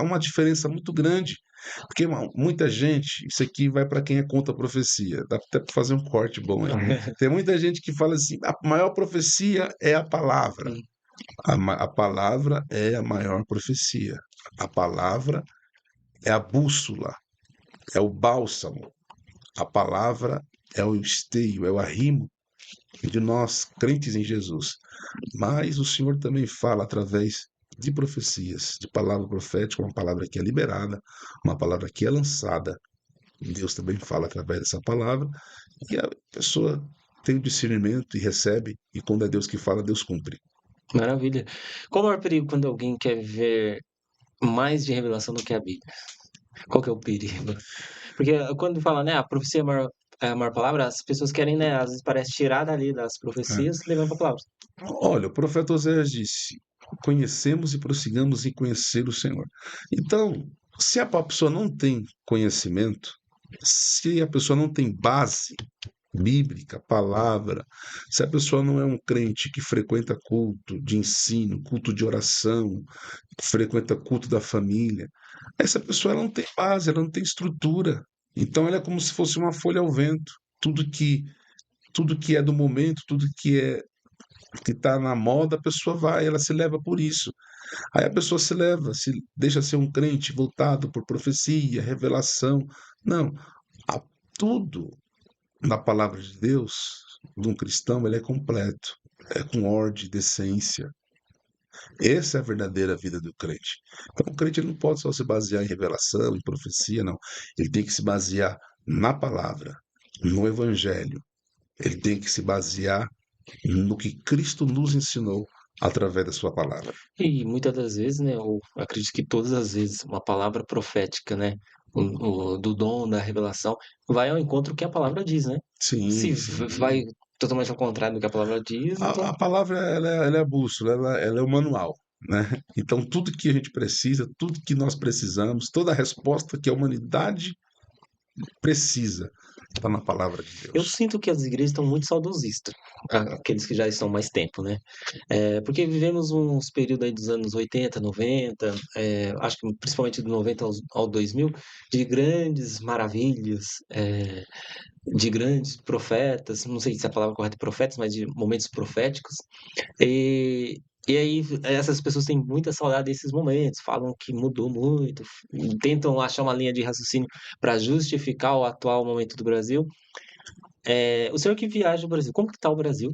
uma diferença muito grande, porque muita gente, isso aqui vai para quem é contra a profecia, dá até para fazer um corte bom aí. Tem muita gente que fala assim: a maior profecia é a palavra. Sim, A palavra é a maior profecia. A palavra é a bússola, é o bálsamo. A palavra é o esteio, é o arrimo de nós crentes em Jesus. Mas o Senhor também fala através de profecias, de palavra profética, uma palavra que é liberada, uma palavra que é lançada. Deus também fala através dessa palavra e a pessoa tem o discernimento e recebe, e quando é Deus que fala, Deus cumpre. maravilha. Qual o maior perigo quando alguém quer ver mais de revelação do que a Bíblia? Qual que é o perigo? Porque quando fala, né, a profecia é a maior palavra, as pessoas querem, né, às vezes parece tirar dali das É. profecias, levando para palavras. Olha, o profeta Oséias disse: conhecemos e prossigamos em conhecer o Senhor. Então, se a pessoa não tem conhecimento, se a pessoa não tem base, bíblica, palavra. Se a pessoa não é um crente que frequenta culto de ensino, culto de oração, que frequenta culto da família, essa pessoa ela não tem base, ela não tem estrutura. Então ela é como se fosse uma folha ao vento. Tudo que é do momento, tudo que está na moda, a pessoa vai, ela se leva por isso. Aí a pessoa se leva, se deixa ser um crente voltado por profecia, revelação. Não, a- tudo na palavra de Deus, de um cristão, ele é completo, é com ordem, decência. Essa é a verdadeira vida do crente. Então, o crente ele não pode só se basear em revelação, em profecia, não. Ele tem que se basear na palavra, no evangelho. Ele tem que se basear no que Cristo nos ensinou através da sua palavra. E muitas das vezes, né, ou acredito que todas as vezes, uma palavra profética, né, do dom, da revelação, vai ao encontro do que a palavra diz, né? Se Sim, vai sim. totalmente ao contrário do que a palavra diz, A então, palavra ela é a bússola, ela é o manual, né? Então, tudo que a gente precisa, tudo que nós precisamos, toda a resposta que a humanidade precisa, está na palavra de eu Deus. sinto que as igrejas estão muito saudosistas, aqueles que já estão mais tempo, né? Porque vivemos uns períodos aí dos anos 80, 90, acho que principalmente do 90 ao 2000, de grandes maravilhas, de grandes profetas, não sei se a palavra correta é profetas, mas de momentos proféticos. E, e aí essas pessoas têm muita saudade desses momentos, falam que mudou muito, tentam achar uma linha de raciocínio para justificar o atual momento do Brasil. O senhor que viaja no Brasil, como que está o Brasil?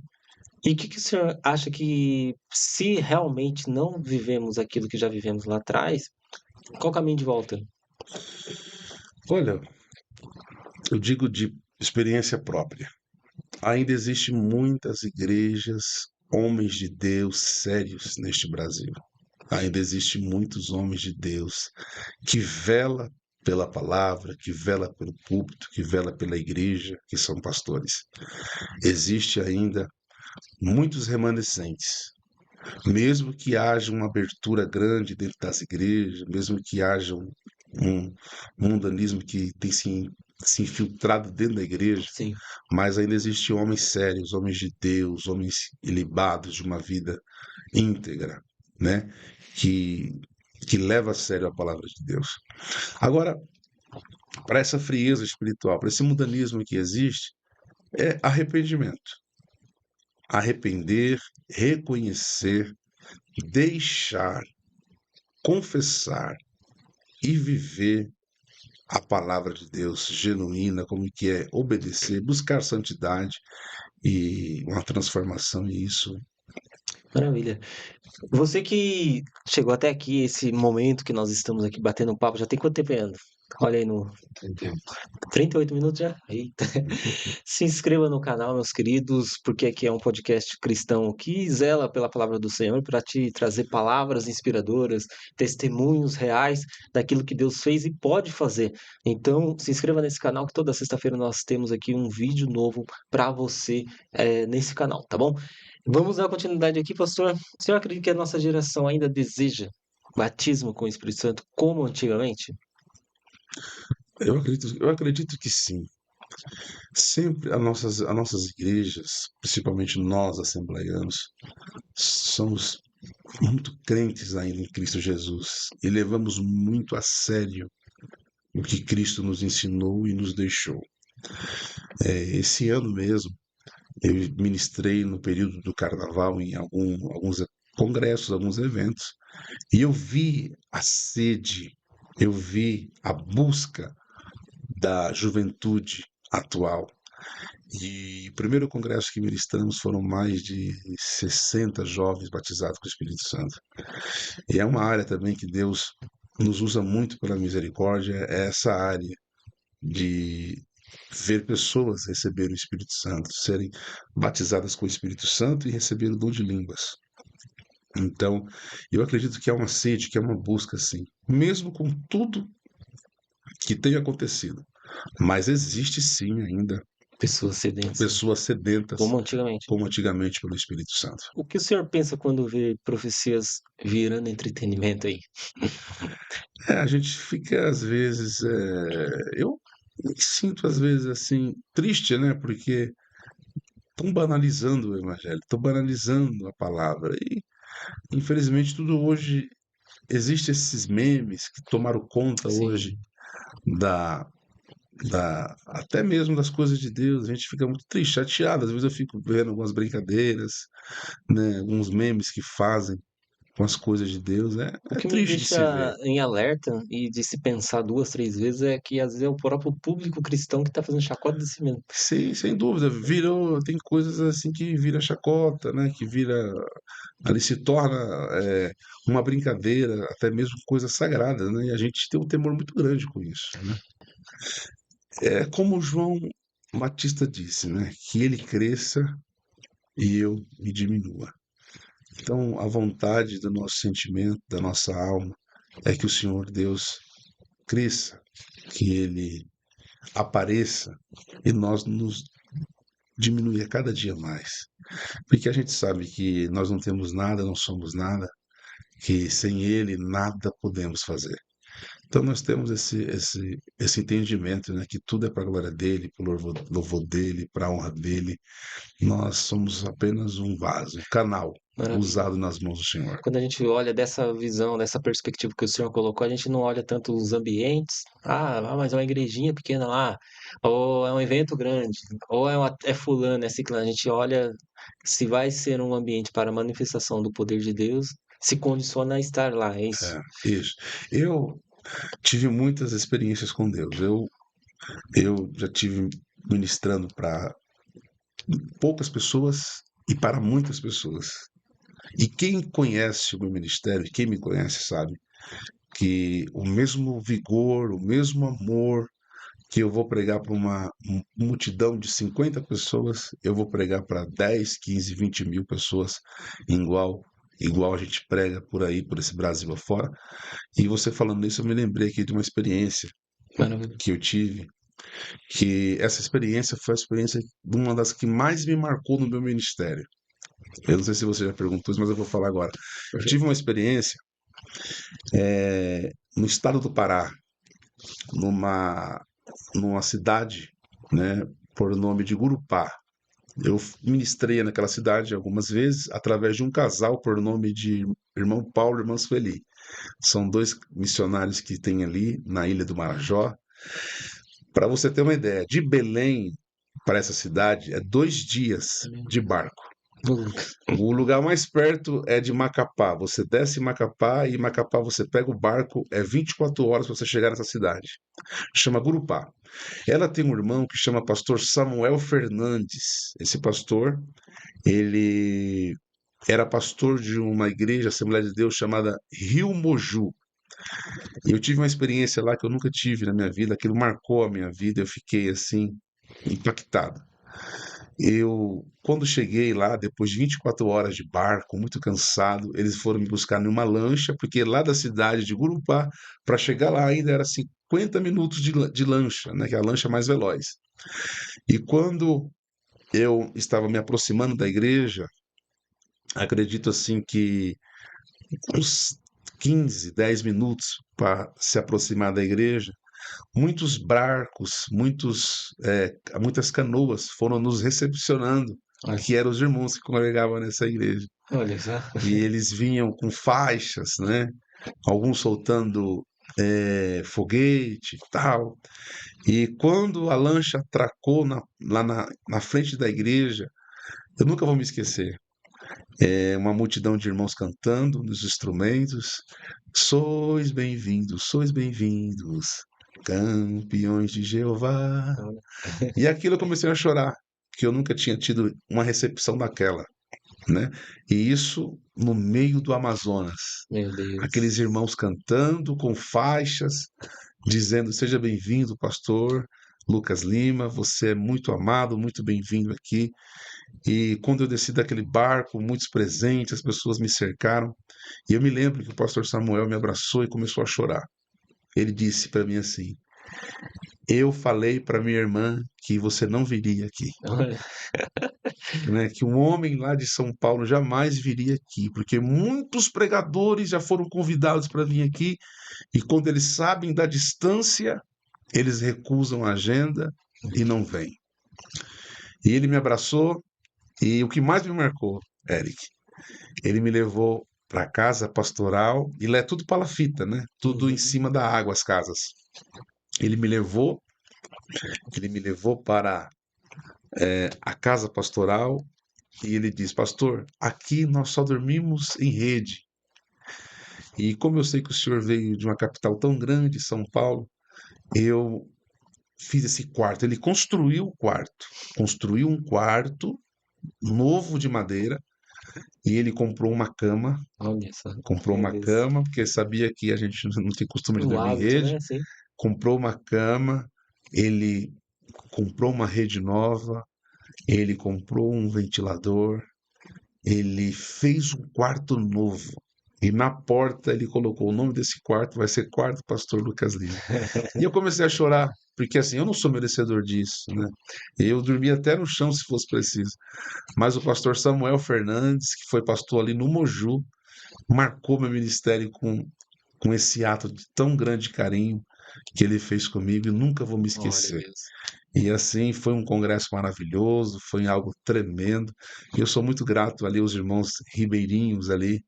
E o que que o senhor acha que, se realmente não vivemos aquilo que já vivemos lá atrás, qual o caminho de volta? Olha, eu digo de experiência própria. Ainda existem muitas igrejas, homens de Deus sérios neste Brasil. Ainda existem muitos homens de Deus que vela pela palavra, que vela pelo púlpito, que vela pela igreja, que são pastores. Existe ainda muitos remanescentes. Mesmo que haja uma abertura grande dentro das igrejas, mesmo que haja um mundanismo que tem se infiltrado dentro da igreja, Sim, mas ainda existem homens sérios, homens de Deus, homens ilibados de uma vida íntegra, né? Que, que leva a sério a palavra de Deus. Agora, para essa frieza espiritual, para esse mundanismo que existe, é arrependimento. Arrepender, reconhecer, deixar, confessar e viver a palavra de Deus genuína, como que é obedecer, buscar santidade e uma transformação, e isso. maravilha. Você que chegou até aqui, esse momento que nós estamos aqui batendo um papo, já tem quanto tempo aí, Ana? Olha aí no 38 minutos já? Eita. Se inscreva no canal, meus queridos, porque aqui é um podcast cristão que zela pela palavra do Senhor para te trazer palavras inspiradoras, testemunhos reais daquilo que Deus fez e pode fazer. Então, se inscreva nesse canal que toda sexta-feira nós temos aqui um vídeo novo para você nesse canal, tá bom? Vamos dar continuidade aqui, pastor. O senhor acredita que a nossa geração ainda deseja batismo com o Espírito Santo como antigamente? Eu acredito que sim. Sempre as nossas igrejas, principalmente nós assembleianos, somos muito crentes ainda em Cristo Jesus e levamos muito a sério o que Cristo nos ensinou e nos deixou. Esse ano mesmo, eu ministrei no período do carnaval em alguns congressos, alguns eventos, e eu vi a sede, eu vi a busca da juventude atual. E o primeiro congresso que ministramos foram mais de 60 jovens batizados com o Espírito Santo. E é uma área também que Deus nos usa muito pela misericórdia, é essa área de ver pessoas receberem o Espírito Santo, serem batizadas com o Espírito Santo e receber o dom de línguas. Então, eu acredito que é uma sede, que é uma busca, sim, mesmo com tudo que tem acontecido. Mas existe sim ainda Pessoas sedentas, né? pessoas sedentas, Como antigamente. como antigamente, pelo Espírito Santo. O que o senhor pensa quando vê profecias virando entretenimento aí? A gente fica, às vezes, eu me sinto às vezes assim triste, né? Porque estão banalizando o evangelho, estão banalizando a palavra. E infelizmente tudo hoje existe esses memes que tomaram conta hoje Sim. da até mesmo das coisas de Deus. A gente fica muito triste, chateado. Às vezes eu fico vendo algumas brincadeiras, né, alguns memes que fazem com as coisas de Deus. O É que me triste de se ver. deixa em alerta e de se pensar 2, 3 vezes é que às vezes é o próprio público cristão que tá fazendo chacota de si mesmo. Sim, sem dúvida. Virou, tem coisas assim que vira chacota, né? Que vira, ali se torna uma brincadeira, até mesmo coisa sagrada, né? E a gente tem um temor muito grande com isso, né? É como João Batista disse, né? Que ele cresça e eu me diminua. Então, a vontade do nosso sentimento, da nossa alma, é que o Senhor Deus cresça, que Ele apareça e nós nos diminuir a cada dia mais. Porque a gente sabe que nós não temos nada, não somos nada, que sem Ele nada podemos fazer. Então nós temos esse entendimento, né, que tudo é para a glória dele, para o louvor dele, para a honra dele. Nós somos apenas um vaso, um canal Maravilha. usado nas mãos do Senhor. Quando a gente olha dessa visão, dessa perspectiva que o senhor colocou, a gente não olha tanto os ambientes. Mas é uma igrejinha pequena lá, ou é um evento grande, ou é fulano, é ciclano. A gente olha se vai ser um ambiente para a manifestação do poder de Deus, se condiciona a estar lá, é isso. É, isso. Eu tive muitas experiências com Deus. Eu já tive ministrando para poucas pessoas e para muitas pessoas. E quem conhece o meu ministério, quem me conhece, sabe que o mesmo vigor, o mesmo amor que eu vou pregar para uma multidão de 50 pessoas, eu vou pregar para 10, 15, 20 mil pessoas, igual a gente prega por aí, por esse Brasil afora. E você falando isso, eu me lembrei aqui de uma experiência Maravilha. que eu tive, que essa experiência foi a experiência de uma das que mais me marcou no meu ministério. Eu não sei se você já perguntou isso, mas eu vou falar agora. Eu tive uma experiência no estado do Pará, numa, numa cidade, né, por nome de Gurupá. Eu ministrei naquela cidade algumas vezes através de um casal por nome de irmão Paulo e irmã Sueli. São dois missionários que tem ali na Ilha do Marajó. Para você ter uma ideia, de Belém para essa cidade é 2 dias de barco. O lugar mais perto é de Macapá. Você desce em Macapá e em Macapá você pega o barco, é 24 horas para você chegar nessa cidade. Chama Gurupá. Ela tem um irmão que chama pastor Samuel Fernandes. Esse pastor, ele era pastor de uma igreja, Assembleia de Deus, chamada Rio Moju. E eu tive uma experiência lá que eu nunca tive na minha vida, aquilo marcou a minha vida, eu fiquei assim, impactado. Quando cheguei lá, depois de 24 horas de barco, muito cansado, eles foram me buscar numa lancha, porque lá da cidade de Gurupá, para chegar lá ainda era 50 minutos de lancha, né, que é a lancha mais veloz. E quando eu estava me aproximando da igreja, acredito assim que uns 15, 10 minutos para se aproximar da igreja, muitos barcos, muitas canoas foram nos recepcionando, Olha, que eram os irmãos que congregavam nessa igreja. olha só. E eles vinham com faixas, né? Alguns soltando foguete e tal. E quando a lancha atracou lá na frente da igreja, eu nunca vou me esquecer. Uma multidão de irmãos cantando nos instrumentos. Sois bem-vindos, campeões de Jeová. Olha, E aquilo eu comecei a chorar, que eu nunca tinha tido uma recepção daquela, né? E isso no meio do Amazonas. meu Deus. Aqueles irmãos cantando com faixas, dizendo: Seja bem-vindo, pastor Lucas Lima, você é muito amado, muito bem-vindo aqui. E quando eu desci daquele barco, muitos presentes, as pessoas me cercaram. E eu me lembro que o pastor Samuel me abraçou e começou a chorar. Ele disse para mim assim: Eu falei para minha irmã que você não viria aqui, Olha, né? Que um homem lá de São Paulo jamais viria aqui, porque muitos pregadores já foram convidados para vir aqui e quando eles sabem da distância, eles recusam a agenda e não vêm. E ele me abraçou e o que mais me marcou, Eric, ele me levou para a casa pastoral e lá é tudo palafita, né? Tudo em Uhum. cima da água, as casas. Ele me levou, ele me levou para a casa pastoral e ele diz, pastor, aqui nós só dormimos em rede. E como eu sei que o senhor veio de uma capital tão grande, São Paulo, eu fiz esse quarto. Ele construiu um quarto novo de madeira e ele Olha só, comprou meu uma Deus. cama, porque sabia que a gente não tem costume de O dormir em hábito, rede. né? Sim. Comprou uma cama, ele comprou uma rede nova, ele comprou um ventilador, ele fez um quarto novo. E na porta ele colocou o nome desse quarto, vai ser Quarto Pastor Lucas Lima. E eu comecei a chorar, porque assim, eu não sou merecedor disso, né? Eu dormia até no chão se fosse preciso. Mas o pastor Samuel Fernandes, que foi pastor ali no Moju, marcou meu ministério com esse ato de tão grande carinho que ele fez comigo e nunca vou me Glória a esquecer. Deus. E assim foi um congresso maravilhoso, foi algo tremendo. E eu sou muito grato ali aos irmãos ribeirinhos ali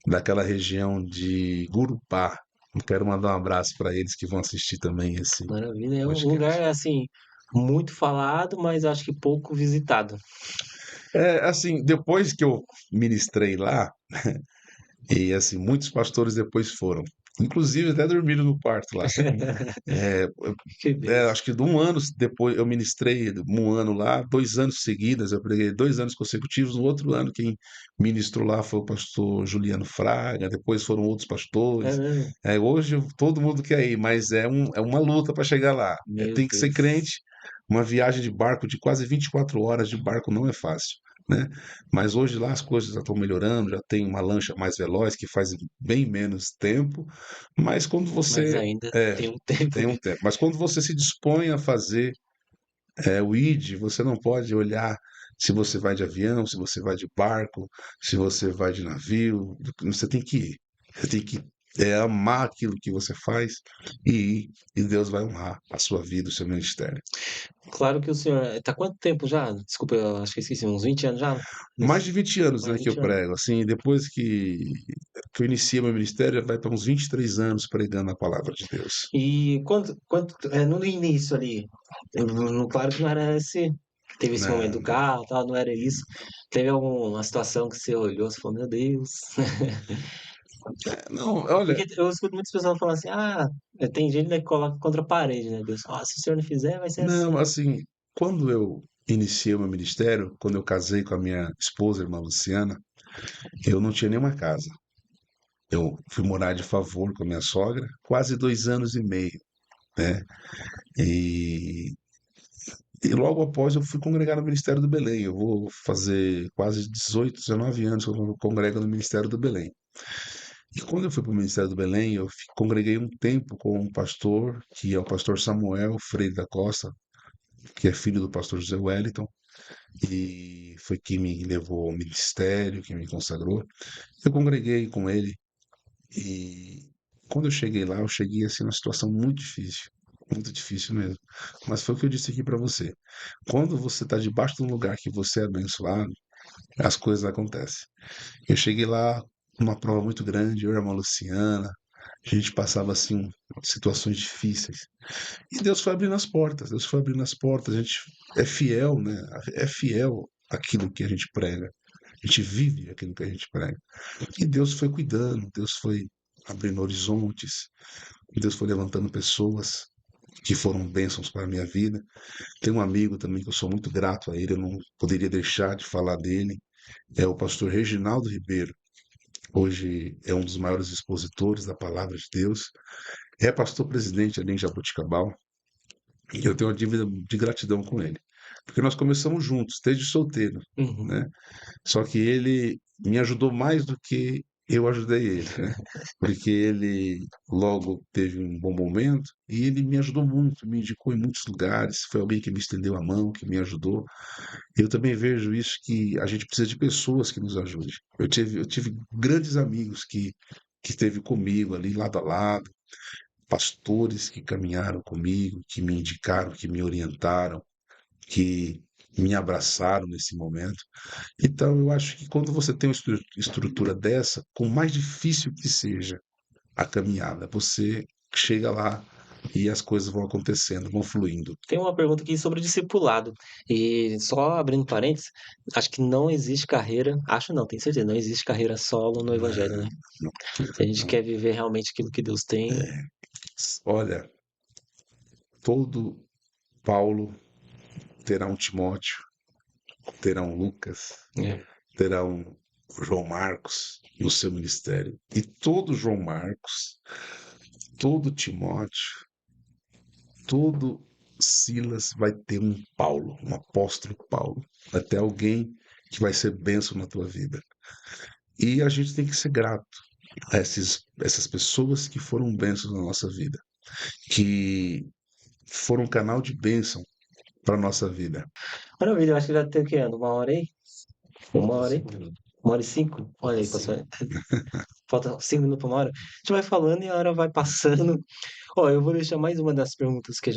daquela região de Gurupá. Eu quero mandar um abraço para eles que vão assistir também esse Maravilha. É um lugar, podcast. assim, muito falado, mas acho que pouco visitado. É, assim, depois que eu ministrei lá, e assim, muitos pastores depois foram. Inclusive até dormiram no quarto lá. É, Que benção. acho que de um ano depois eu ministrei um ano lá, 2 anos seguidas, eu preguei 2 anos consecutivos. No outro ano, quem ministrou lá foi o pastor Juliano Fraga, depois foram outros É pastores. mesmo? Hoje todo mundo quer ir, mas é uma luta para chegar lá. Meu Tem que ser Deus. crente, uma viagem de barco de quase 24 horas de barco não é fácil. Né? Mas hoje lá as coisas já estão melhorando, já tem uma lancha mais veloz que faz bem menos tempo, mas quando Mas você ainda é, tem um tempo, tem né? um tempo. Mas quando você se dispõe a fazer o ID, você não pode olhar se você vai de avião, se você vai de barco, se você vai de navio. Você tem que ir. Você tem que amar aquilo que você faz e ir. E Deus vai honrar a sua vida, o seu ministério. Claro que o senhor tá quanto tempo já? Desculpa, eu acho que esqueci, uns 20 anos já? Mais Nesse de 20 anos, mais né, de que eu 20 anos. prego. Assim, depois que eu iniciei meu ministério, vai para uns 23 anos pregando a palavra de Deus. E no início ali, claro que não era teve esse momento Não, do não. carro, tal, não era isso. Teve alguma situação que você olhou, você falou, meu Deus. Não, olha, Porque eu escuto muitas pessoas falando assim, tem gente, né, que coloca contra a parede, né? Deus, se o senhor não fizer, vai ser não, assim. assim, quando eu iniciei o meu ministério, quando eu casei com a minha esposa, irmã Luciana, eu não tinha nenhuma casa. Eu fui morar de favor com a minha sogra, quase 2 anos e meio, né? E, e logo após eu fui congregar no Ministério do Belém. Eu vou fazer quase 18, 19 anos que eu congrego no Ministério do Belém. E quando eu fui para o Ministério do Belém, eu congreguei um tempo com um pastor, que é o pastor Samuel Freire da Costa, que é filho do pastor José Wellington, e foi quem me levou ao ministério, quem me consagrou. Eu congreguei com ele e quando eu cheguei lá, eu cheguei assim numa situação muito difícil mesmo. Mas foi o que eu disse aqui para você. Quando você está debaixo de um lugar que você é abençoado, as coisas acontecem. Eu cheguei lá numa prova muito grande, eu e a irmã Luciana, a gente passava assim situações difíceis. E Deus foi abrindo as portas, Deus foi abrindo as portas. A gente é fiel, né? É fiel àquilo que a gente prega. A gente vive aquilo que a gente prega. E Deus foi cuidando, Deus foi abrindo horizontes, Deus foi levantando pessoas que foram bênçãos para a minha vida. Tem um amigo também que eu sou muito grato a ele, eu não poderia deixar de falar dele, é o pastor Reginaldo Ribeiro. Hoje é um dos maiores expositores da palavra de Deus, é pastor presidente ali em Jaboticabal, e eu tenho uma dívida de gratidão com ele, porque nós começamos juntos, desde solteiro, Uhum. né? Só que ele me ajudou mais do que eu ajudei ele, né? Porque ele logo teve um bom momento e ele me ajudou muito, me indicou em muitos lugares. Foi alguém que me estendeu a mão, que me ajudou. Eu também vejo isso que a gente precisa de pessoas que nos ajudem. Eu tive grandes amigos que esteve comigo ali lado a lado. pastores que caminharam comigo, que me indicaram, que me orientaram, que me abraçaram nesse momento. Então, eu acho que quando você tem uma estrutura dessa, com mais difícil que seja a caminhada, você chega lá e as coisas vão acontecendo, vão fluindo. Tem uma pergunta aqui sobre discipulado. E só abrindo parênteses, acho que não existe carreira, acho não, tenho certeza, não existe carreira solo no evangelho, né? Não, Se a gente não. quer viver realmente aquilo que Deus tem, Olha, todo Paulo terá um Timóteo, terá um Lucas, é, terá um João Marcos no seu ministério. E todo João Marcos, todo Timóteo, todo Silas vai ter um Paulo, um apóstolo Paulo. Vai ter alguém que vai ser bênção na tua vida. E a gente tem que ser grato a essas pessoas que foram bênçãos na nossa vida, que foram um canal de bênção para a nossa vida. maravilha, eu acho que já tem o quê? Uma hora aí? Uma hora aí? 5 minutos. 1h05? Olha aí, Sim. passou. Falta 5 minutos para uma hora. A gente vai falando e a hora vai passando. Ó, eu vou deixar mais uma das perguntas que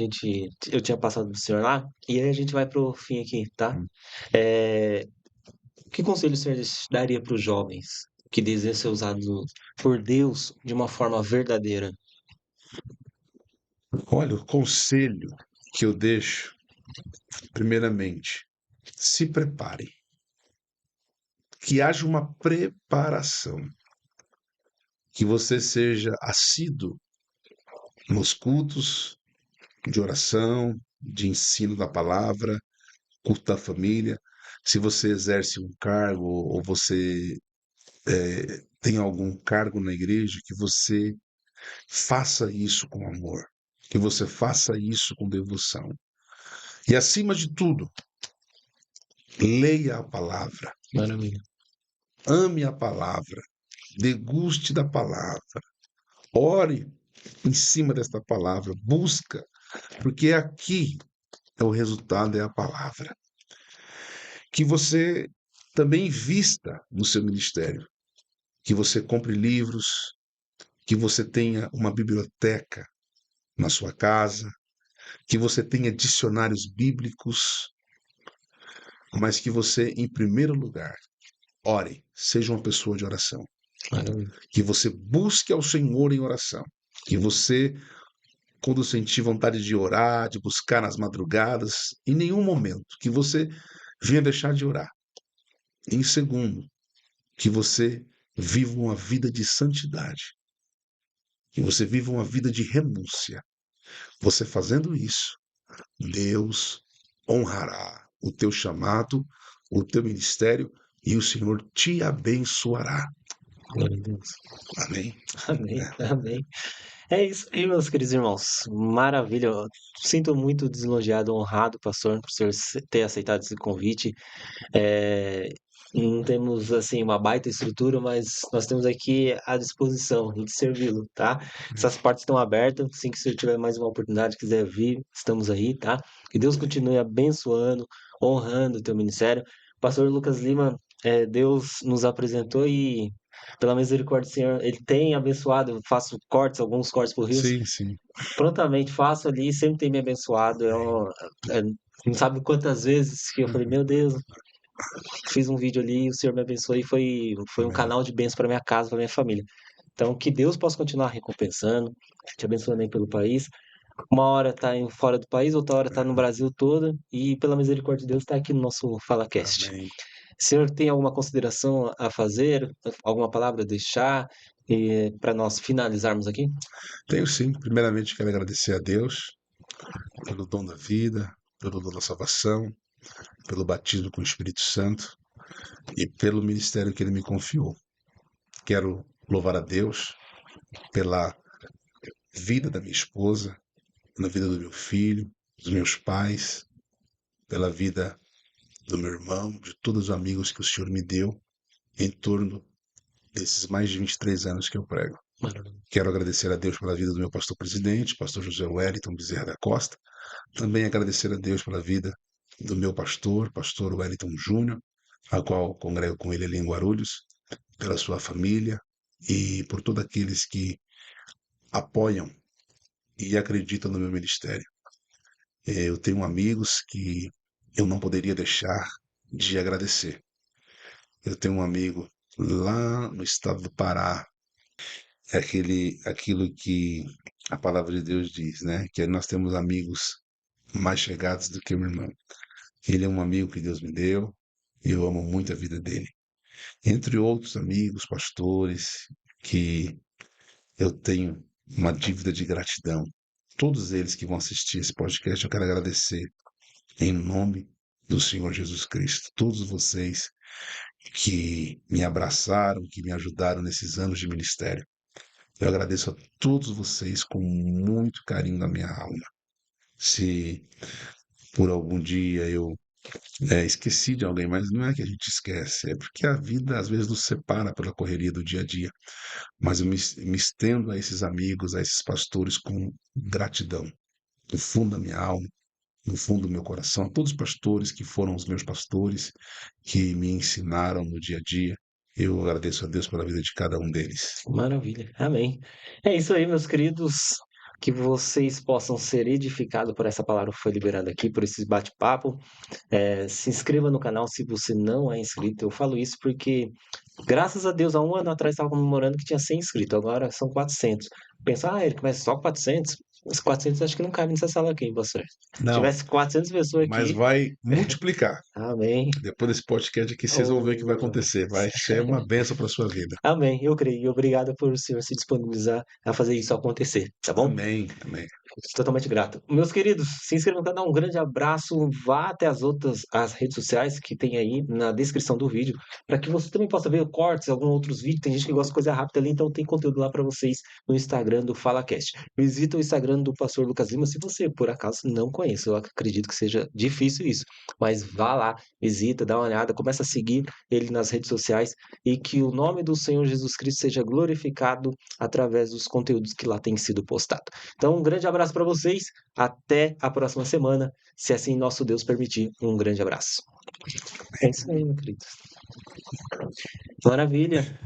eu tinha passado pro senhor lá, e aí a gente vai pro fim aqui, tá? É, que conselho o senhor daria para os jovens que desejam ser usados por Deus de uma forma verdadeira? Olha, o conselho que eu deixo, primeiramente, se prepare, que haja uma preparação, que você seja assíduo nos cultos de oração, de ensino da palavra, culto da família. Se você exerce um cargo ou você tem algum cargo na igreja, que você faça isso com amor, que você faça isso com devoção. E acima de tudo, leia a palavra, Maravilha. ame a palavra, deguste da palavra, ore em cima desta palavra, busca, porque aqui é o resultado, é a palavra. Que você também invista no seu ministério, que você compre livros, que você tenha uma biblioteca na sua casa, que você tenha dicionários bíblicos, mas que você, em primeiro lugar, ore, seja uma pessoa de oração. Maravilha. Que você busque ao Senhor em oração. Que você, quando sentir vontade de orar, de buscar nas madrugadas, em nenhum momento que você venha deixar de orar. Em segundo, que você viva uma vida de santidade. Que você viva uma vida de renúncia. Você fazendo isso, Deus honrará o teu chamado, o teu ministério e o Senhor te abençoará. Glória a Deus. Amém? Amém, amém. É isso aí, meus queridos irmãos. Maravilha. Eu sinto muito desejado, honrado, pastor, por senhor ter aceitado esse convite. É, não temos, assim, uma baita estrutura, mas nós temos aqui à disposição de servi-lo, tá? Essas portas estão abertas. Assim que o senhor tiver mais uma oportunidade, quiser vir, estamos aí, tá? Que Deus continue abençoando, honrando o teu ministério. Pastor Lucas Lima, Deus nos apresentou e, pela misericórdia do Senhor, Ele tem abençoado. Eu faço cortes, alguns cortes por rios. Sim, sim. Prontamente faço ali, sempre tem me abençoado. É, não sabe quantas vezes que eu falei, meu Deus, fiz um vídeo ali, o Senhor me abençoou e foi um Amém. canal de bênção para minha casa, para minha família. Então, que Deus possa continuar recompensando, te abençoando aí pelo país. Uma hora tá fora do país, outra hora tá no Brasil todo, e pela misericórdia de Deus tá aqui no nosso FalaCast. Amém. O senhor tem alguma consideração a fazer, alguma palavra a deixar, para nós finalizarmos aqui? Tenho sim. Primeiramente, quero agradecer a Deus pelo dom da vida, pelo dom da salvação, pelo batismo com o Espírito Santo e pelo ministério que Ele me confiou. Quero louvar a Deus pela vida da minha esposa, pela vida do meu filho, dos meus pais, pela vida do meu irmão, de todos os amigos que o Senhor me deu em torno desses mais de 23 anos que eu prego. Maravilha. Quero agradecer a Deus pela vida do meu pastor presidente, pastor José Wellington Bezerra da Costa. Também agradecer a Deus pela vida do meu pastor, pastor Wellington Júnior, a qual congrego com ele ali em Guarulhos, pela sua família e por todos aqueles que apoiam e acreditam no meu ministério. Eu tenho amigos que eu não poderia deixar de agradecer. Eu tenho um amigo lá no estado do Pará, é aquilo que a palavra de Deus diz, né? Que nós temos amigos mais chegados do que um irmão. Ele é um amigo que Deus me deu e eu amo muito a vida dele. Entre outros amigos, pastores, que eu tenho uma dívida de gratidão. Todos eles que vão assistir esse podcast, eu quero agradecer em nome do Senhor Jesus Cristo. Todos vocês que me abraçaram, que me ajudaram nesses anos de ministério. Eu agradeço a todos vocês com muito carinho na minha alma. Se por algum dia eu esqueci de alguém, mas não é que a gente esquece, é porque a vida às vezes nos separa pela correria do dia a dia. Mas eu me estendo a esses amigos, a esses pastores com gratidão, do fundo da minha alma, no fundo do meu coração, a todos os pastores que foram os meus pastores, que me ensinaram no dia a dia. Eu agradeço a Deus pela vida de cada um deles. Maravilha. Amém. É isso aí, meus queridos. Que vocês possam ser edificados por essa palavra que foi liberada aqui, por esse bate-papo. Se inscreva no canal se você não é inscrito. Eu falo isso porque, graças a Deus, há um ano atrás estava comemorando que tinha 100 inscritos, agora são 400. Pensar, ele começa só 400? Os 400 acho que não cabe nessa sala aqui, você. Se Não, tivesse 400 pessoas mas aqui, vai multiplicar. amém. Depois desse podcast aqui, vocês vão ver o que vai Oh, acontecer. Vai ser uma bênção para a sua vida. amém, eu creio. E obrigado por o senhor se disponibilizar a fazer isso acontecer, tá bom? Amém, amém. Totalmente grato. Meus queridos, se inscrevam no canal, um grande abraço. Vá até as redes sociais que tem aí na descrição do vídeo, para que você também possa ver cortes, alguns outros vídeos. Tem gente que gosta de coisa rápida ali, então tem conteúdo lá para vocês no Instagram do FalaCast. Visita o Instagram do Pastor Lucas Lima, se você por acaso não conhece. Eu acredito que seja difícil isso, mas vá lá, visita, dá uma olhada, começa a seguir ele nas redes sociais e que o nome do Senhor Jesus Cristo seja glorificado através dos conteúdos que lá têm sido postados. Então, um grande abraço para vocês. Até a próxima semana, se assim nosso Deus permitir. Um grande abraço. É isso aí, meu querido. Maravilha.